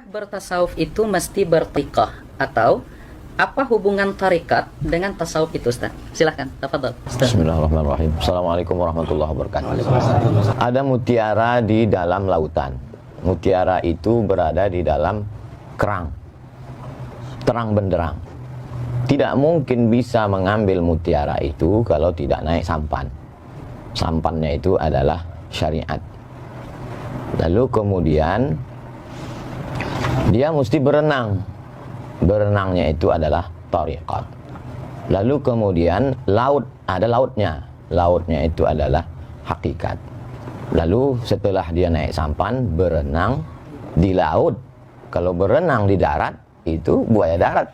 Bertasawuf itu mesti bertariqah atau apa hubungan tarikat dengan tasawuf itu, Ustaz? Silahkan, tafadhol, Ustaz. Bismillahirrahmanirrahim. Assalamualaikum warahmatullahi wabarakatuh. Ada mutiara di dalam lautan. Mutiara itu berada di dalam kerang, terang benderang. Tidak mungkin bisa mengambil mutiara itu kalau tidak naik sampan. Sampannya itu adalah syariat. Lalu kemudian dia mesti berenang. Berenangnya itu adalah tariqat. Lalu kemudian laut, ada lautnya. Lautnya itu adalah hakikat. Lalu setelah dia naik sampan, berenang di laut. Kalau berenang di darat, itu buaya darat.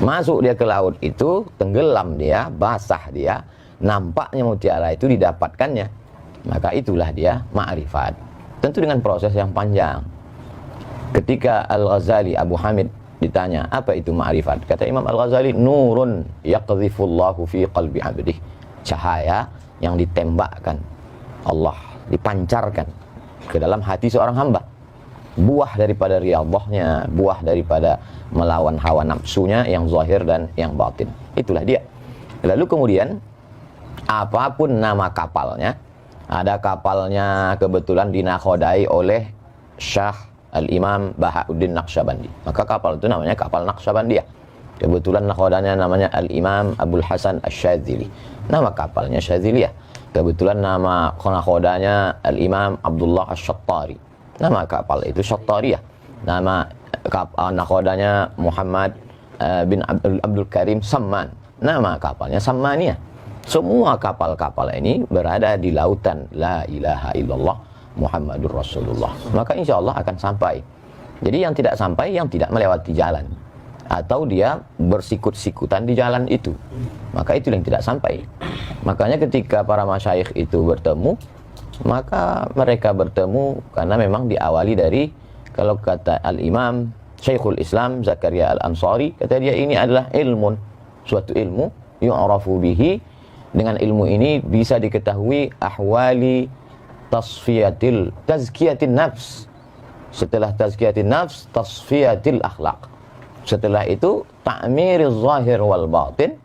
Masuk dia ke laut itu, tenggelam dia, basah dia, nampaknya mutiara itu didapatkannya. Maka itulah dia ma'rifat. Tentu dengan proses yang panjang. Ketika Al-Ghazali, Abu Hamid ditanya, apa itu ma'rifat? Kata Imam Al-Ghazali, nurun yaqdhifullahu fi qalbi abdih. Cahaya yang ditembakkan Allah, dipancarkan ke dalam hati seorang hamba. Buah daripada riyadhahnya, buah daripada melawan hawa nafsunya yang zahir dan yang batin. Itulah dia. Lalu kemudian, apapun nama kapalnya, ada kapalnya kebetulan dinakhodai oleh Syah Al-Imam Bahauddin Naqsyabandi. Maka kapal itu namanya kapal Naqsyabandiyah. Kebetulan nakhodanya namanya Al-Imam Abdul Hasan Asy-Syadzili. Nama kapalnya Syadziliyah. Kebetulan nama nakhodanya Al-Imam Abdullah Asy-Syattari. Nama kapal itu Syattariyah. Nama nakhodanya Muhammad bin Abdul Karim Samman. Nama kapalnya Sammaniyah. Semua kapal-kapal ini berada di lautan La ilaha illallah Muhammadur Rasulullah. Maka insya Allah akan sampai. Jadi yang tidak sampai, yang tidak melewati jalan, atau dia bersikut-sikutan di jalan itu, maka itu yang tidak sampai. Makanya ketika para masyayikh itu bertemu, maka mereka bertemu karena memang diawali dari, kalau kata Al-Imam Syekhul Islam Zakaria Al-Ansari, kata dia ini adalah ilmun, suatu ilmu yu'rafu bihi. Dengan ilmu ini bisa diketahui ahwali tazkiyatin nafs. Setelah tazkiyatin nafs, tasfiyatil akhlaq. Setelah itu ta'miriz zahir wal batin.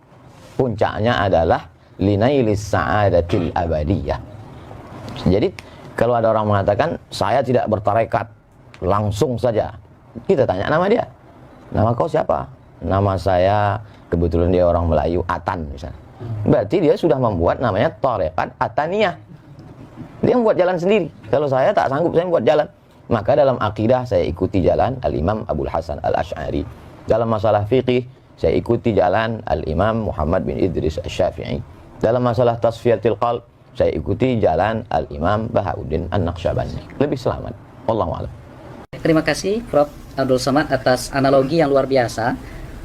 Puncaknya adalah linailis sa'adatil abadiyah. Jadi kalau ada orang mengatakan saya tidak bertarekat, langsung saja kita tanya nama dia. Nama kau siapa? Nama saya, kebetulan dia orang Melayu, Atan misalnya. Berarti dia sudah membuat namanya tarekat Ataniyah. Dia membuat jalan sendiri. Kalau saya tak sanggup, saya membuat jalan. Maka dalam akidah saya ikuti jalan Al-Imam Abdul Hasan Al-Asy'ari. Dalam masalah fiqih saya ikuti jalan Al-Imam Muhammad bin Idris Asy-Syafi'i. Dalam masalah tasfiyatil qalb saya ikuti jalan Al-Imam Bahauddin An-Naqsyabandi. Lebih selamat. Wallahu a'lam. Terima kasih Prof. Abdul Somad atas analogi yang luar biasa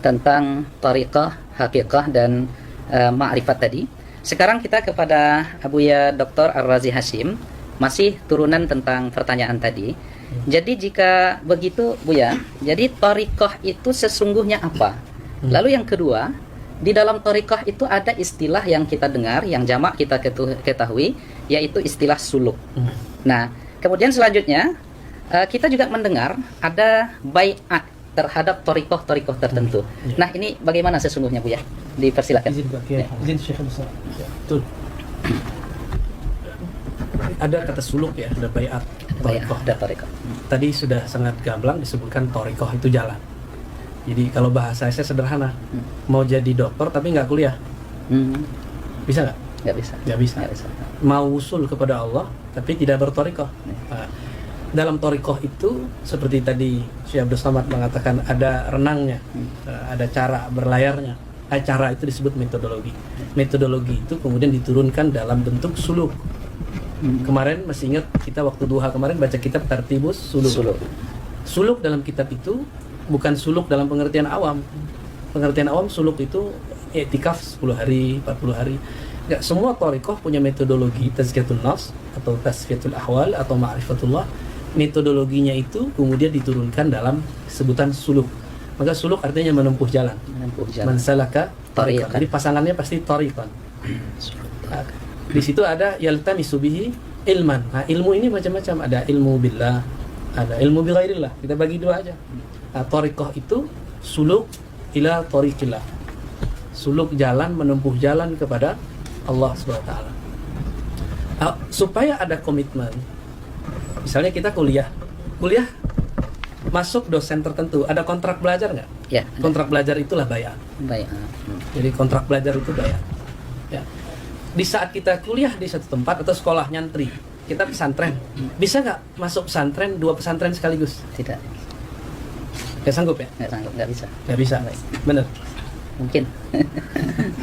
tentang tariqah, hakikah dan ma'rifat tadi. Sekarang kita kepada Abuya Dr. Ar-Razi Hasyim, masih turunan tentang pertanyaan tadi. Jadi jika begitu Buya, jadi tariqah itu sesungguhnya apa? Lalu yang kedua, di dalam tariqah itu ada istilah yang kita dengar, yang jamak kita ketahui, yaitu istilah suluk. Nah, kemudian selanjutnya kita juga mendengar ada bai'at terhadap tariqah tertentu. Nah, ini bagaimana sesungguhnya Buya? Dipersilakan. Izin Syekh Abdul Somad. Betul. Ada kata suluk ya, ada bai'at, tariqah. Ada tariqah. Tadi sudah sangat gamblang disebutkan tariqah itu jalan. Jadi kalau bahasa saya sederhana, mau jadi dokter tapi nggak kuliah, bisa nggak? Nggak bisa. Nggak bisa. Mau usul kepada Allah tapi tidak bertariqah. Nah, dalam tariqah itu seperti tadi Syekh Abdul Somad mengatakan ada renangnya, ada cara berlayarnya. Cara itu disebut metodologi. Metodologi itu kemudian diturunkan dalam bentuk suluk. Kemarin masih ingat kita waktu duha kemarin baca kitab Tartibus Suluk. Suluk dalam kitab itu bukan suluk dalam pengertian awam. Pengertian awam suluk itu i'tikaf 10 hari, 40 hari. Enggak, semua thariqah punya metodologi tazkiyatun nafs atau tasfiyatul ahwal atau ma'rifatullah. Metodologinya itu kemudian diturunkan dalam sebutan suluk. Maka suluk artinya menempuh jalan. Mansalaka tariqan. Jadi pasangannya pasti tariqan. Nah, di situ ada yaltamisu bihi ilman. Nah, ilmu ini macam-macam. Ada ilmu billah, ada ilmu bi ghairillah. Kita bagi dua aja. Nah, thariqah itu suluk ila thariqillah. Suluk jalan, menempuh jalan kepada Allah Subhanahu wa taala. Supaya ada komitmen. Misalnya kita kuliah masuk dosen tertentu, ada kontrak belajar nggak? Ya. Kontrak belajar itulah bayat. Baik. Jadi kontrak belajar itu bayat. Ya. Di saat kita kuliah di satu tempat atau sekolah nyantri, kita pesantren, bisa nggak masuk pesantren 2 pesantren sekaligus? Tidak. Nggak sanggup ya? Nggak sanggup, nggak bisa. Nggak bisa. Bener. Mungkin.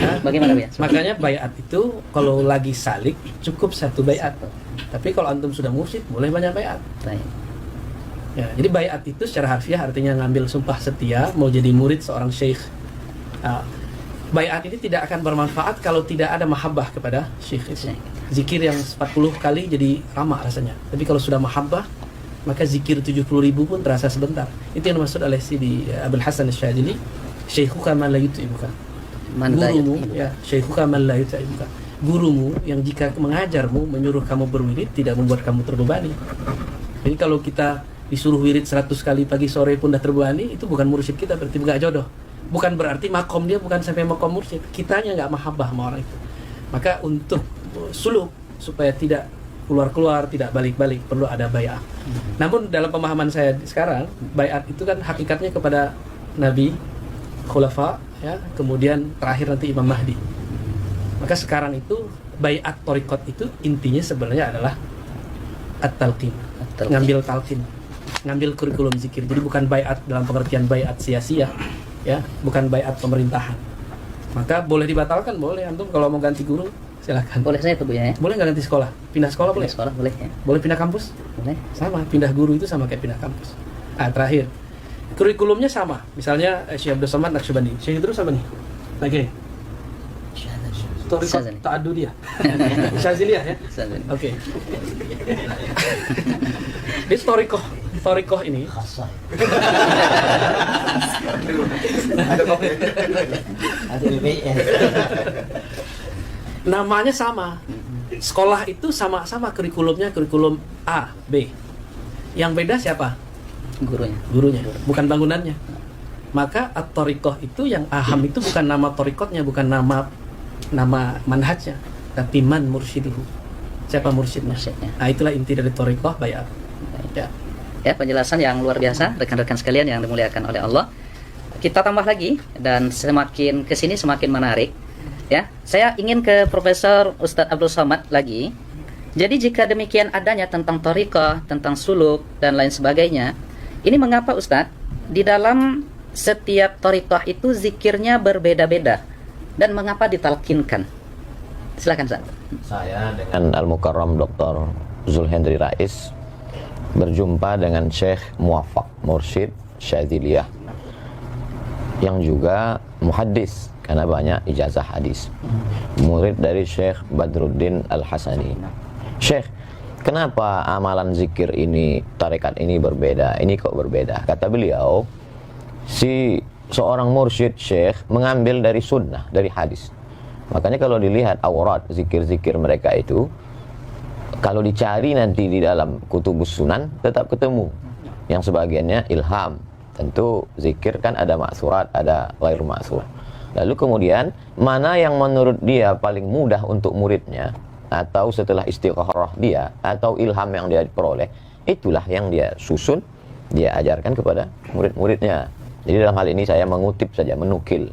Hah? Bagaimana ya? Makanya bayat itu kalau lagi salik cukup 1 bayat. Tapi kalau antum sudah mursyid boleh banyak bayat. Baik. Ya, jadi bayat itu secara harfiah artinya ngambil sumpah setia mau jadi murid seorang syekh. Bayat ini tidak akan bermanfaat kalau tidak ada mahabbah kepada syekh itu. Zikir yang 40 kali jadi ramah rasanya. Tapi kalau sudah mahabbah, maka zikir 70.000 pun terasa sebentar. Itu yang dimaksud oleh Sidi Abul Hasan Asy-Syadzili, syekhuka man la yut'ibuka. Gurumu, ya, syekhuka man la yut'ibuka. Gurumu yang jika mengajarmu, menyuruh kamu berwirid, tidak membuat kamu terbebani. Jadi kalau kita disuruh wirid 100 kali pagi sore pun dah terbebani, itu bukan mursyid kita, berarti enggak jodoh. Bukan berarti makom dia bukan sampai makom mursyid, kitanya enggak mahabbah sama orang itu. Maka untuk suluk supaya tidak keluar-keluar, tidak balik-balik, perlu ada bay'ah. Namun dalam pemahaman saya sekarang, bay'at itu kan hakikatnya kepada Nabi, khulafa, ya, kemudian terakhir nanti Imam Mahdi. Maka sekarang itu bay'at thariqat itu intinya sebenarnya adalah at-talqin, ngambil talqin, ngambil kurikulum zikir. Jadi bukan bay'at dalam pengertian bay'at sia-sia, ya, bukan bay'at pemerintahan. Maka boleh dibatalkan, boleh. Antum kalau mau ganti guru silakan. Boleh saya tuh Bu ya? Boleh nggak ganti sekolah? Pindah sekolah boleh? Sekolah boleh ya? Boleh pindah kampus? Boleh. Sama, pindah guru itu sama kayak pindah kampus. Terakhir, kurikulumnya sama. Misalnya Syekh Abdul Somad Naqsyabandi. Syekh terus apa nih? Lagi. Syadzili. Ta'addu dia. Syadziliyah ya? Syadzili. Oke. Di Thariqah ini namanya sama. Sekolah itu sama-sama kurikulumnya kurikulum A, B. Yang beda siapa? Gurunya, bukan bangunannya. Maka at-thariqah itu yang aham itu bukan nama thariqatnya, bukan nama manhajnya, tapi man mursyiduhu. Siapa mursyidnya? Nah, itulah inti dari thariqah bayat. Ya. Ya, penjelasan yang luar biasa rekan-rekan sekalian yang dimuliakan oleh Allah. Kita tambah lagi dan semakin kesini semakin menarik. Ya, saya ingin ke Profesor Ustadz Abdul Somad lagi. Jadi jika demikian adanya tentang thariqah, tentang suluk dan lain sebagainya, ini mengapa Ustadz di dalam setiap thariqah itu zikirnya berbeda-beda dan mengapa ditalkinkan? Silakan Ustadz. Saya dengan Al-Mukarram Dr. Zulhendri Rais berjumpa dengan Syekh Muwaffaq Mursyid Syadziliyah yang juga muhaddis karena banyak ijazah hadis, murid dari Syekh Badruddin Al-Hasani. Syekh, kenapa amalan zikir ini, tarekat ini berbeda? Ini kok berbeda? Kata beliau, seorang mursyid Syekh mengambil dari sunnah, dari hadis. Makanya kalau dilihat aurat zikir-zikir mereka itu, kalau dicari nanti di dalam kutubus sunan tetap ketemu. Yang sebagiannya ilham. Tentu zikir kan ada ma'surat, ada ghair ma'sur. Lalu kemudian mana yang menurut dia paling mudah untuk muridnya, atau setelah istigharah dia, atau ilham yang dia peroleh, itulah yang dia susun, dia ajarkan kepada murid-muridnya. Jadi dalam hal ini saya mengutip saja, menukil.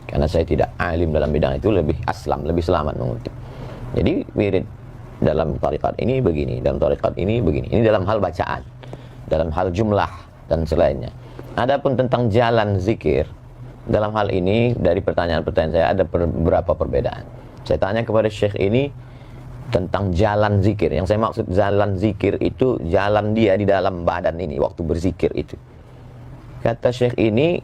Karena saya tidak alim dalam bidang itu, lebih aslam, lebih selamat mengutip. Jadi wirid dalam tarikat ini begini, dalam tarikat ini begini. Ini dalam hal bacaan, dalam hal jumlah dan selainnya. Adapun tentang jalan zikir, dalam hal ini dari pertanyaan-pertanyaan saya ada beberapa perbedaan. Saya tanya kepada Syekh ini tentang jalan zikir. Yang saya maksud jalan zikir itu jalan dia di dalam badan ini waktu berzikir itu. Kata Syekh ini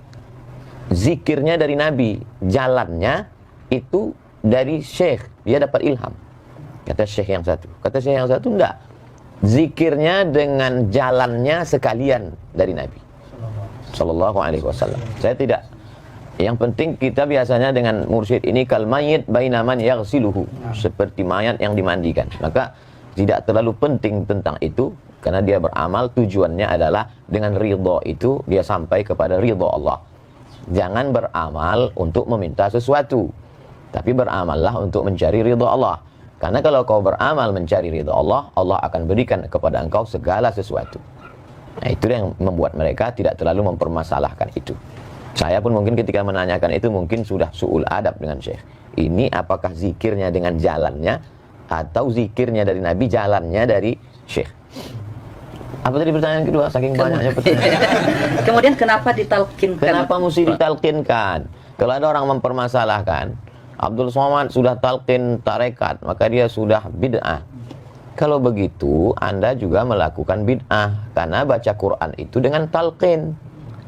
zikirnya dari Nabi, jalannya itu dari Syekh, dia dapat ilham. Kata Syekh yang satu. Kata Syekh yang satu enggak. Zikirnya dengan jalannya sekalian dari Nabi Sallallahu Alaihi Wasallam. Saya tidak. Yang penting kita biasanya dengan mursyid ini kal mayyit baina man yaghsiluhu, seperti mayat yang dimandikan. Maka tidak terlalu penting tentang itu Karena dia beramal tujuannya adalah dengan ridho itu dia sampai kepada ridho Allah. Jangan beramal untuk meminta sesuatu, tapi beramallah untuk mencari ridho Allah. Karena kalau kau beramal mencari ridho Allah, Allah akan berikan kepada engkau segala sesuatu. Nah, itu yang membuat mereka tidak terlalu mempermasalahkan itu. Saya pun mungkin ketika menanyakan itu mungkin sudah su'ul adab dengan Syekh. Ini apakah zikirnya dengan jalannya, atau zikirnya dari Nabi, jalannya dari Syekh? Apa tadi pertanyaan kedua? Saking banyaknya pertanyaan. Kemudian kenapa ditalkinkan? Kenapa mesti ditalkinkan? Kalau ada orang mempermasalahkan, Abdul Somad sudah talqin tarekat, maka dia sudah bid'ah. Kalau begitu, Anda juga melakukan bid'ah. Karena baca Quran itu dengan talqin.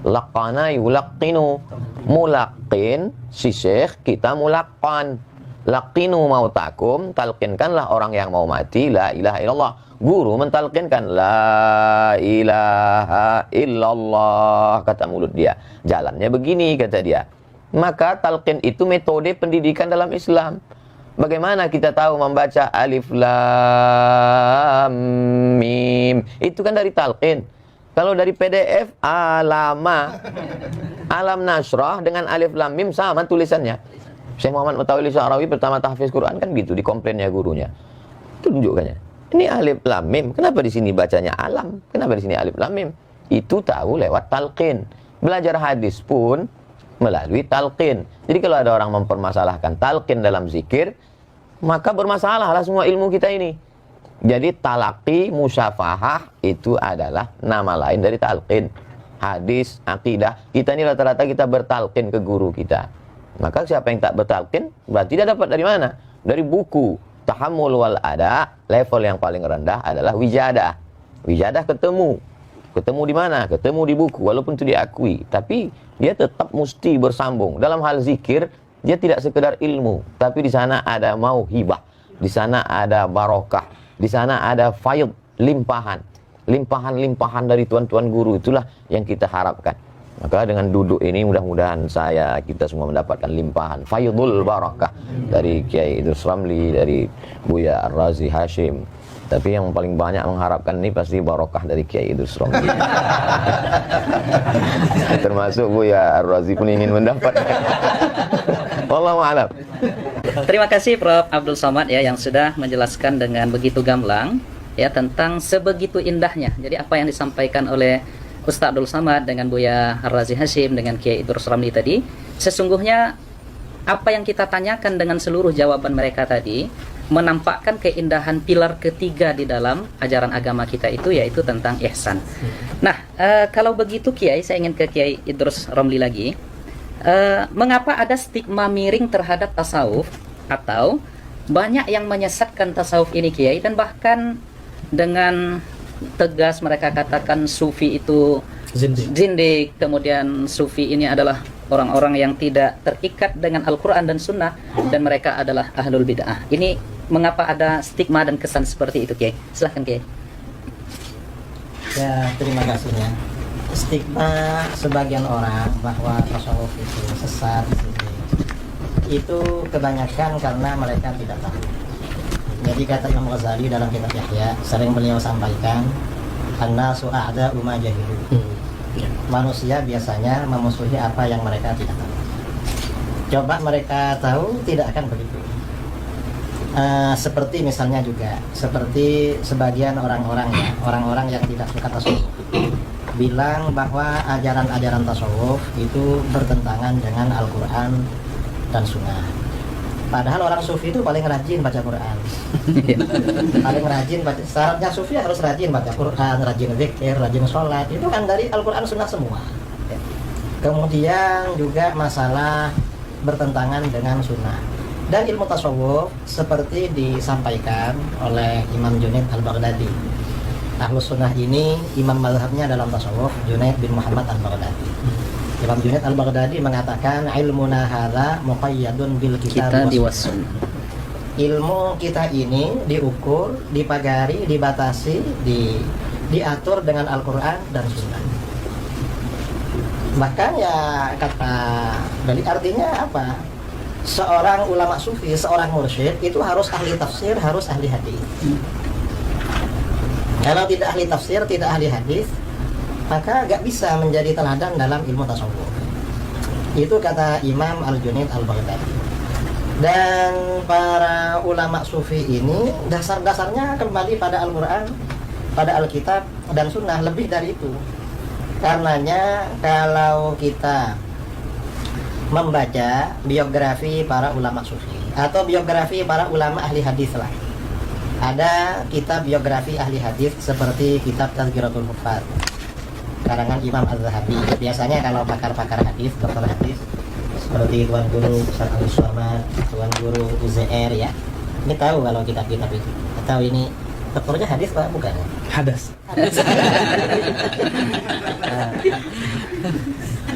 Laqana yulaqqinu. Mulaqin, si syekh, kita mulaqan. Laqinu mautakum, talqinkanlah orang yang mau mati, la ilaha illallah. Guru mentalqinkan, la ilaha illallah, kata mulut dia. Jalannya begini, kata dia. Maka talqin itu metode pendidikan dalam Islam. Bagaimana kita tahu membaca alif lam mim? Itu kan dari talqin. Kalau dari PDF, alama. Alam nasrah dengan alif lam mim sama tulisannya. Syekh Muhammad Mutawalli Sya'rawi pertama tahfiz Quran kan gitu, dikomplainnya gurunya. Tunjukkannya. Ini alif lam mim. Kenapa di sini bacanya alam? Kenapa di sini alif lam mim? Itu tahu lewat talqin. Belajar hadis pun melalui talqin. Jadi kalau ada orang mempermasalahkan talqin dalam zikir, maka bermasalahlah semua ilmu kita ini. Jadi talaqi, musyafahah itu adalah nama lain dari talqin. Hadis, akidah, kita ini rata-rata kita bertalqin ke guru kita. Maka siapa yang tak bertalqin berarti dia dapat dari mana? Dari buku. Tahammul wal ada, level yang paling rendah adalah wijadah. Wijadah ketemu. Ketemu di mana? Ketemu di buku, walaupun itu diakui. Tapi dia tetap mesti bersambung. Dalam hal zikir, dia tidak sekedar ilmu, tapi di sana ada mauhibah, di sana ada barokah, di sana ada faid, limpahan. Limpahan-limpahan dari tuan-tuan guru, itulah yang kita harapkan. Maka dengan duduk ini mudah-mudahan kita semua mendapatkan limpahan faidul barakah dari Kiai Idrus Ramli, dari Buya Ar-Razi Hashim. Tapi yang paling banyak mengharapkan ini pasti barokah dari Kiai Idrus Ramli. Termasuk Buya Ar-Razi pun ingin mendapat. Wallahu a'lam. Terima kasih Prof. Abdul Somad ya yang sudah menjelaskan dengan begitu gamblang ya tentang sebegitu indahnya. Jadi apa yang disampaikan oleh Ustaz Abdul Somad dengan Buya Ar-Razi Hashim dengan Kiai Idrus Ramli tadi, sesungguhnya apa yang kita tanyakan dengan seluruh jawaban mereka tadi menampakkan keindahan pilar ketiga di dalam ajaran agama kita itu, yaitu tentang ihsan. Nah, kalau begitu Kiai, saya ingin ke Kiai Idrus Ramli lagi. Mengapa ada stigma miring terhadap tasawuf, atau banyak yang menyesatkan tasawuf ini Kiai, dan bahkan dengan tegas mereka katakan sufi itu zindik, kemudian sufi ini adalah orang-orang yang tidak terikat dengan Al-Quran dan Sunnah, dan mereka adalah ahlul bid'ah. Ini mengapa ada stigma dan kesan seperti itu Kiai? Silahkan Kiai. Ya, terima kasih ya. Stigma sebagian orang bahwa tasawuf itu sesat, itu kebanyakan karena mereka tidak tahu. Jadi kata Imam Ghazali dalam kitab Yahya, sering beliau sampaikan, an-nasu a'da'u ma jahilu. Manusia biasanya memusuhi apa yang mereka tidak tahu. Coba mereka tahu, tidak akan begitu. Seperti misalnya juga, seperti sebagian orang-orang ya, orang-orang yang tidak suka tasawuf, bilang bahwa ajaran-ajaran tasawuf itu bertentangan dengan Al-Quran dan Sunnah. Padahal orang sufi itu paling rajin baca Quran. Paling rajin baca. Syaratnya sufi harus rajin baca Quran, rajin zikir, rajin sholat. Itu kan dari Al-Quran Sunnah semua. Kemudian juga masalah bertentangan dengan Sunnah. Dan ilmu tasawuf seperti disampaikan oleh Imam Junaid Al-Baghdadi. Ahlus Sunnah ini imam mazhabnya dalam tasawuf Junaid bin Muhammad Al-Baghdadi. Imam Junaid Al-Baghdadi mengatakan ilmuna hadza muqayyadun bil kitab was sunnah. Ilmu kita ini diukur, dipagari, dibatasi, diatur dengan Al-Qur'an dan Sunnah. Bahkan ya kata dari artinya apa? Seorang ulama sufi, seorang mursyid itu harus ahli tafsir, harus ahli hadis. Kalau tidak ahli tafsir, tidak ahli hadis, maka gak bisa menjadi teladan dalam ilmu tasawuf. Itu kata Imam Al-Junaid Al-Baghdadi. Dan para ulama sufi ini dasar-dasarnya kembali pada Al-Quran, pada Alkitab dan Sunnah, lebih dari itu. Karenanya kalau kita membaca biografi para ulama sufi atau biografi para ulama ahli hadis lah, ada kitab biografi ahli hadis seperti kitab Tazkiratul Huffaz karangan Imam Az-Zahabi. Biasanya kalau pakar-pakar hadis, dokter hadis seperti Tuan Guru Ustaz Abdul Somad, Tuan Guru UZR ya, ini tahu kalau kitab-kitab itu. Tahu ini dokternya hadis Pak, bukan? Hadas.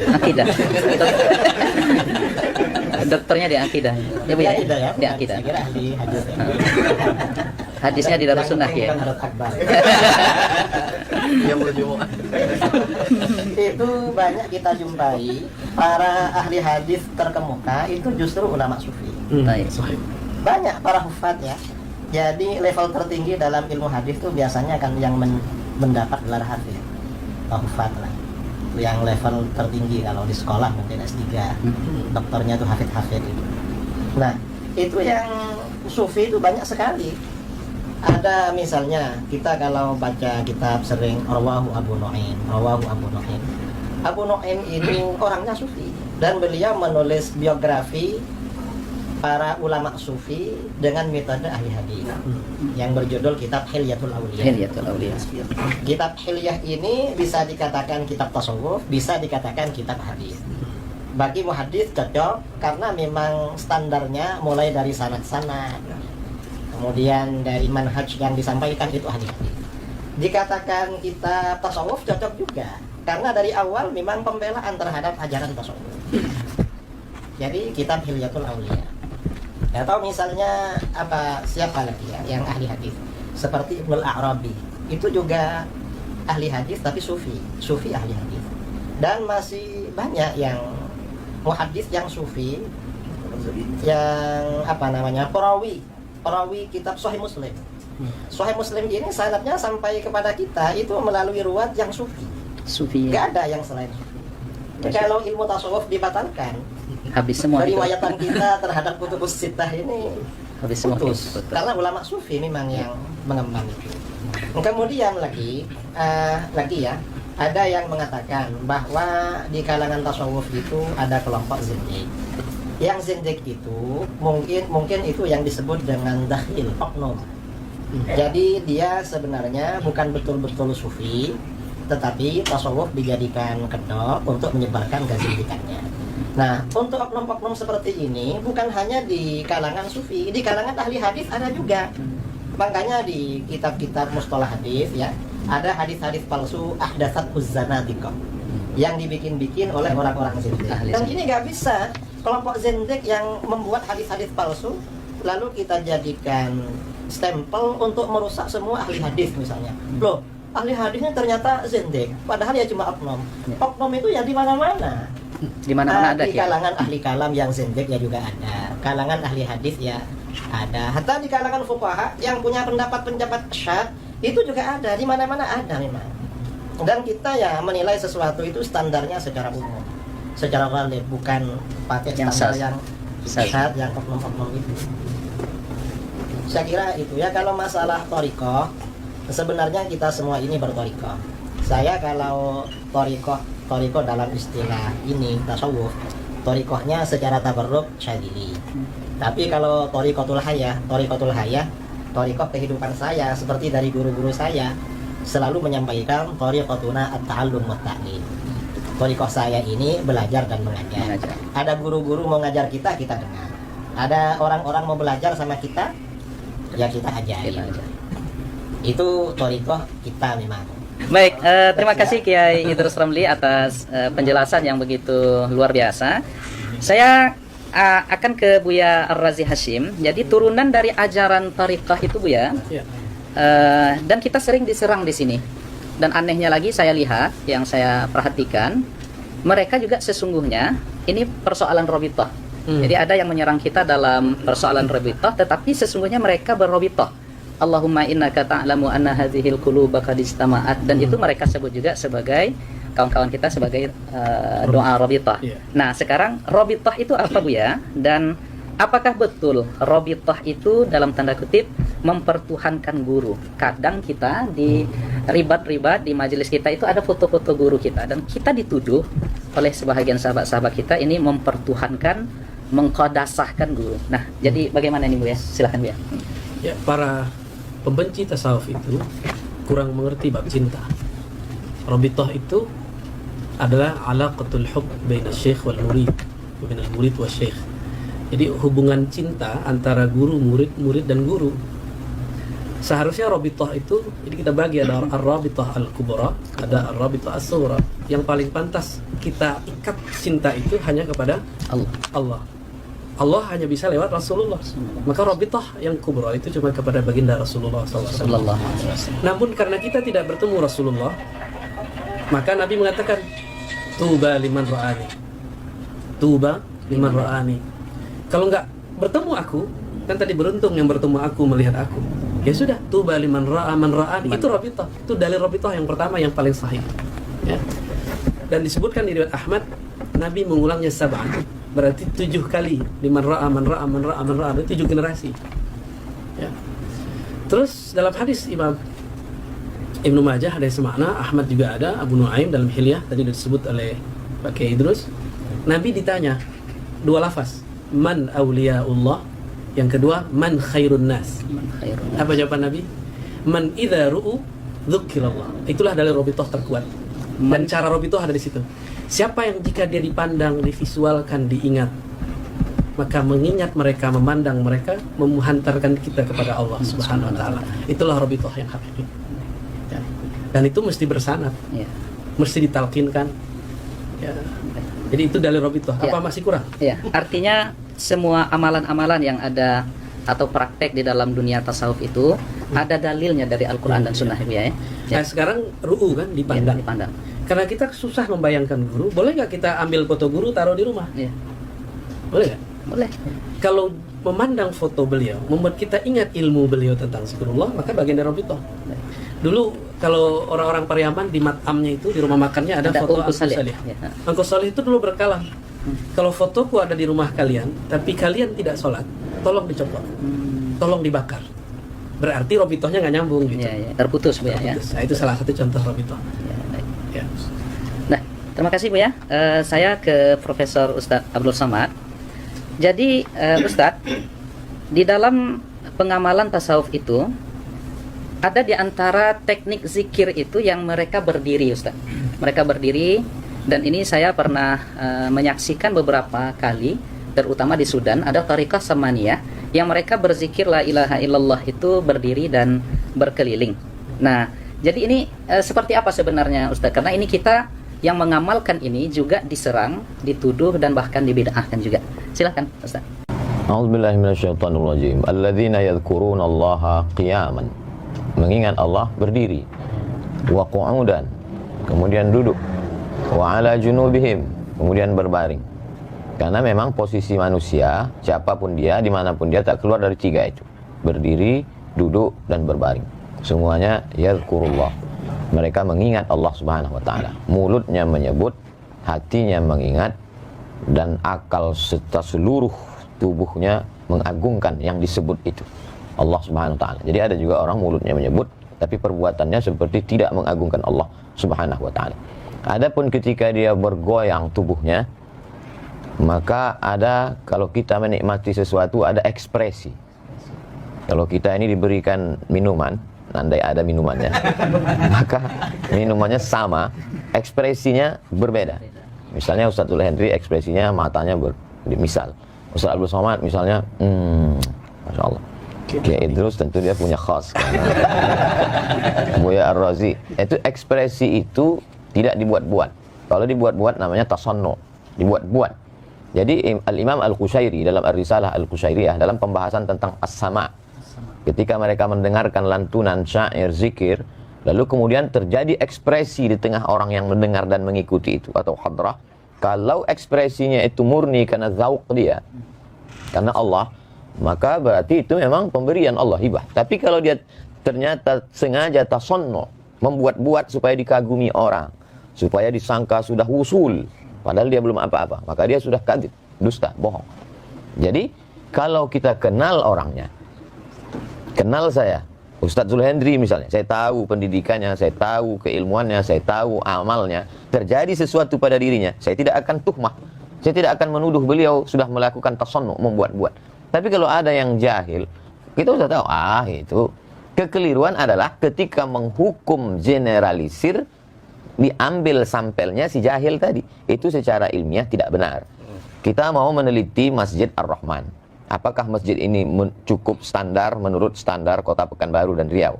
Akidah. Dokternya di akidah. Ya Bu ya. Akidah ya? Di akidah. Saya kira ahli hadis ya. Hadisnya di Darus Sunnah ya. Yang Akbar. Yang berjumpa. Itu banyak kita jumpai para ahli hadis terkemuka itu justru ulama sufi. Baik. Sahih. Banyak para hufat ya. Jadi level tertinggi dalam ilmu hadis itu biasanya kan yang mendapat gelar hafiz, hufat lah. Yang level tertinggi kalau di sekolah mungkin S3, dokternya tuh hafid-hafid itu. Nah, itu yang sufi itu banyak sekali. Ada misalnya kita kalau baca kitab sering Rawahu Abu Nu'aim. Abu Nu'aim ini orangnya sufi dan beliau menulis biografi para ulama sufi dengan metode ahli hadis yang berjudul kitab Hilyatul Auliya. Hilyatul Auliya. Kitab Hilyah ini bisa dikatakan kitab tasawuf, bisa dikatakan kitab hadis. Bagi muhadis cocok karena memang standarnya mulai dari sanad-sanad, kemudian dari manhaj yang disampaikan itu ahli hadis. Dikatakan kitab tasawuf cocok juga karena dari awal memang pembelaan terhadap ajaran tasawuf. Jadi kitab Hilyatul Auliya. Atau misalnya siapa lagi ya yang ahli hadis seperti Ibnul Arabi, itu juga ahli hadis tapi sufi ahli hadis. Dan masih banyak yang muhaddis yang sufi, yang perawi kitab Sahih Muslim. Sahih Muslim ini sanadnya sampai kepada kita itu melalui ruwat yang sufi. Sufi. Gak ada yang selain sufi. Kalau ilmu tasawuf dibatalkan, Habis semua itu. riwayatan kita terhadap kutubus sittah ini Habis semua putus. itu. Karena ulama sufi memang yang mengemban itu. Kemudian lagi ya, ada yang mengatakan bahwa di kalangan tasawuf itu ada kelompok zindik. Yang zindik itu mungkin itu yang disebut dengan dakhil, oknum. Jadi dia sebenarnya bukan betul-betul sufi, tetapi tasawuf dijadikan kedok untuk menyebarkan kezindikannya. Nah, untuk oknum-oknum seperti ini bukan hanya di kalangan sufi, di kalangan ahli hadis ada juga. Makanya di kitab-kitab mustalah hadis ya, ada hadis-hadis palsu ahdatsat uzzanadiqah yang dibikin-bikin oleh orang-orang zindik. Dan ini nggak bisa kelompok zindik yang membuat hadis-hadis palsu lalu kita jadikan stempel untuk merusak semua ahli hadis misalnya. Loh, ahli hadisnya ternyata zindik, padahal ya cuma oknum. Oknum itu ya di mana-mana. Di mana-mana ada di ya. kalangan ahli kalam yang zindik ya juga ada, kalangan ahli hadis ya ada, hatta di kalangan fuqaha yang punya pendapat syad itu juga ada, di mana-mana ada memang. Dan kita ya menilai sesuatu itu standarnya secara umum, secara valid, bukan pakai standar yang syad, yang oknum-oknum itu. Saya kira itu ya. Kalau masalah thariqah, sebenarnya kita semua ini berthariqah. Saya kalau thariqah dalam istilah ini tasawuf, thariqahnya secara tabarruk syadili. Tapi kalau thariqatul hayah, thariqah kehidupan saya seperti dari guru-guru saya selalu menyampaikan thariqatuna at-ta'allum wa ta'lim. Thariqah saya ini belajar dan mengajar. Ada guru-guru mau ngajar kita dengar. Ada orang-orang mau belajar sama kita, ya kita ajari. Itu thariqah kita memang. Baik, terima kasih Kiai Idrus Ramli atas penjelasan yang begitu luar biasa. Saya akan ke Buya Ar-Razi Hashim. Jadi turunan dari ajaran tariqah itu Buya. Dan kita sering diserang di sini. Dan anehnya lagi saya lihat, yang saya perhatikan, mereka juga sesungguhnya ini persoalan robitoh. Jadi ada yang menyerang kita dalam persoalan robitoh, tetapi sesungguhnya mereka berrobitoh. Allahumma innaka ta'lamu anna hadhil quluba qad istama'at, dan itu mereka sebut juga sebagai kawan-kawan kita sebagai doa Rabithah. Nah, sekarang Rabithah itu apa Bu ya? Dan apakah betul Rabithah itu dalam tanda kutip mempertuhankan guru? Kadang kita di ribat-ribat di majelis kita itu ada foto-foto guru kita, dan kita dituduh oleh sebahagian sahabat-sahabat kita ini mempertuhankan, mengqadasahkan guru. Nah, jadi bagaimana ini Bu ya? Silakan Bu ya. Ya, para pembenci tasawuf itu kurang mengerti bab cinta. Rabithah itu adalah alaqatul hub baina syekh wal murid, baina al-murid wa syekh. Jadi hubungan cinta antara guru, murid dan guru. Seharusnya Rabithah itu, jadi kita bagi, ada ar-Rabithah al-kubra, ada ar-Rabithah as-sughra. Yang paling pantas kita ikat cinta itu hanya kepada Allah. Allah hanya bisa lewat Rasulullah. Maka Rabithah yang kubra itu cuma kepada baginda Rasulullah SAW. Namun karena kita tidak bertemu Rasulullah, maka Nabi mengatakan, tuba liman ra'ani. Tuba liman ra'ani. Kalau nggak bertemu aku, kan tadi beruntung yang bertemu aku, melihat aku. Ya sudah, tuba liman ra'a man ra'ani. Itu Rabithah. Itu dalil Rabithah yang pertama yang paling sahih. Ya. Dan disebutkan di riwayat Ahmad, Nabi mengulangnya sab'an. Berarti 7 kali. Liman ra'a man ra'a man ra'a man ra'a. 7 generasi. Ya. Terus dalam hadis Imam Ibnu Majah ada yang semakna, Ahmad juga ada, Abu Nuaim dalam Hilyah tadi disebut oleh Pak Kiai Idrus. Nabi ditanya 2 lafaz, man awliyaullah, yang kedua man khairun nas. Apa jawaban Nabi? Man idza ru'u dzukirallah. Itulah dalil Rabithah terkuat. Dan cara Rabithah ada di situ. Siapa yang jika dia dipandang, divisualkan, diingat, maka mengingat mereka, memandang mereka, menghantarkan kita kepada Allah Subhanahu wa taala. Itulah Rabithah yang hakiki. Dan itu mesti bersanad, mesti ditalkinkan. Ya. Jadi itu dalil Rabithah. Apa masih kurang? Ya, artinya semua amalan-amalan yang ada atau praktek di dalam dunia tasawuf itu ada dalilnya dari Al-Quran dan Sunnah ya. Nah, sekarang ru'u kan dipandang. Dipandang. Karena kita susah membayangkan guru, boleh nggak kita ambil foto guru taruh di rumah? Boleh nggak? Boleh. Kalau memandang foto beliau membuat kita ingat ilmu beliau tentang zikrullah, maka bagian dari Rabithah. Dulu kalau orang-orang Pariaman di matamnya itu, di rumah makannya ada foto Angku Salih. Angku Salih itu dulu berkalam. Kalau fotoku ada di rumah kalian, tapi kalian tidak sholat, tolong dicopot, tolong dibakar. Berarti Rabithahnya nggak nyambung gitu. Terputus Bu ya. Nah, itu salah satu contoh Rabithah. Ya. Nah, terima kasih Bu ya. Saya ke Profesor Ustadz Abdul Somad. Jadi Ustadz, di dalam pengamalan tasawuf itu ada di antara teknik zikir itu yang mereka berdiri, Ustaz. Mereka berdiri, dan ini saya pernah menyaksikan beberapa kali, terutama di Sudan, ada tariqah samaniyah yang mereka berzikir la ilaha illallah itu berdiri dan berkeliling. Nah, jadi ini seperti apa sebenarnya, Ustaz? Karena ini kita yang mengamalkan ini juga diserang, dituduh, dan bahkan dibid'ahkan juga. Silakan, Ustaz. A'udzubillahi minasyaitonirrajim. Alladzina yadhkuruna Allaha qiyaman. Mengingat Allah berdiri, wa qu'udan, kemudian duduk, wa ala junubihim, kemudian berbaring. Karena memang posisi manusia, siapapun dia, dimanapun dia, tak keluar dari 3 itu: berdiri, duduk, dan berbaring. Semuanya yadhkurullah. Mereka mengingat Allah Subhanahu wa ta'ala. Mulutnya menyebut, hatinya mengingat, dan akal serta seluruh tubuhnya mengagungkan yang disebut itu, Allah Subhanahu wa ta'ala. Jadi ada juga orang mulutnya menyebut, tapi perbuatannya seperti tidak mengagungkan Allah Subhanahu wa ta'ala. Adapun ketika dia bergoyang tubuhnya, maka ada, kalau kita menikmati sesuatu, ada ekspresi. Kalau kita ini diberikan minuman, andai ada minumannya, maka minumannya sama, ekspresinya berbeda. Misalnya Ustadzul Hendri ekspresinya matanya misal Ustadz Abdul Somad misalnya, Masya Allah. Kiai Idrus tentu dia punya khas. Buya Ar-Razi, itu ekspresi itu tidak dibuat-buat. Kalau dibuat-buat namanya tasannu, dibuat-buat. Jadi Al-Imam Al-Qushairi dalam Ar-Risalah Al-Qushairiyah, dalam pembahasan tentang as-sama', ketika mereka mendengarkan lantunan syair zikir, lalu kemudian terjadi ekspresi di tengah orang yang mendengar dan mengikuti itu, atau hadrah, kalau ekspresinya itu murni karena zauq dia, karena Allah, maka berarti itu memang pemberian Allah, hibah. Tapi kalau dia ternyata sengaja tasonno, membuat-buat supaya dikagumi orang, supaya disangka sudah wusul, padahal dia belum apa-apa, maka dia sudah kadzib, dusta, bohong. Jadi kalau kita kenal orangnya, kenal saya Ustadz Zulhendri misalnya, saya tahu pendidikannya, saya tahu keilmuannya, saya tahu amalnya, terjadi sesuatu pada dirinya, saya tidak akan tuhmah, saya tidak akan menuduh beliau sudah melakukan tasonnu, membuat-buat. Tapi kalau ada yang jahil, kita sudah tahu, itu kekeliruan adalah ketika menghukum generalisir, diambil sampelnya si jahil tadi. Itu secara ilmiah tidak benar. Kita mau meneliti Masjid Ar-Rahman. Apakah masjid ini cukup standar menurut standar Kota Pekanbaru dan Riau?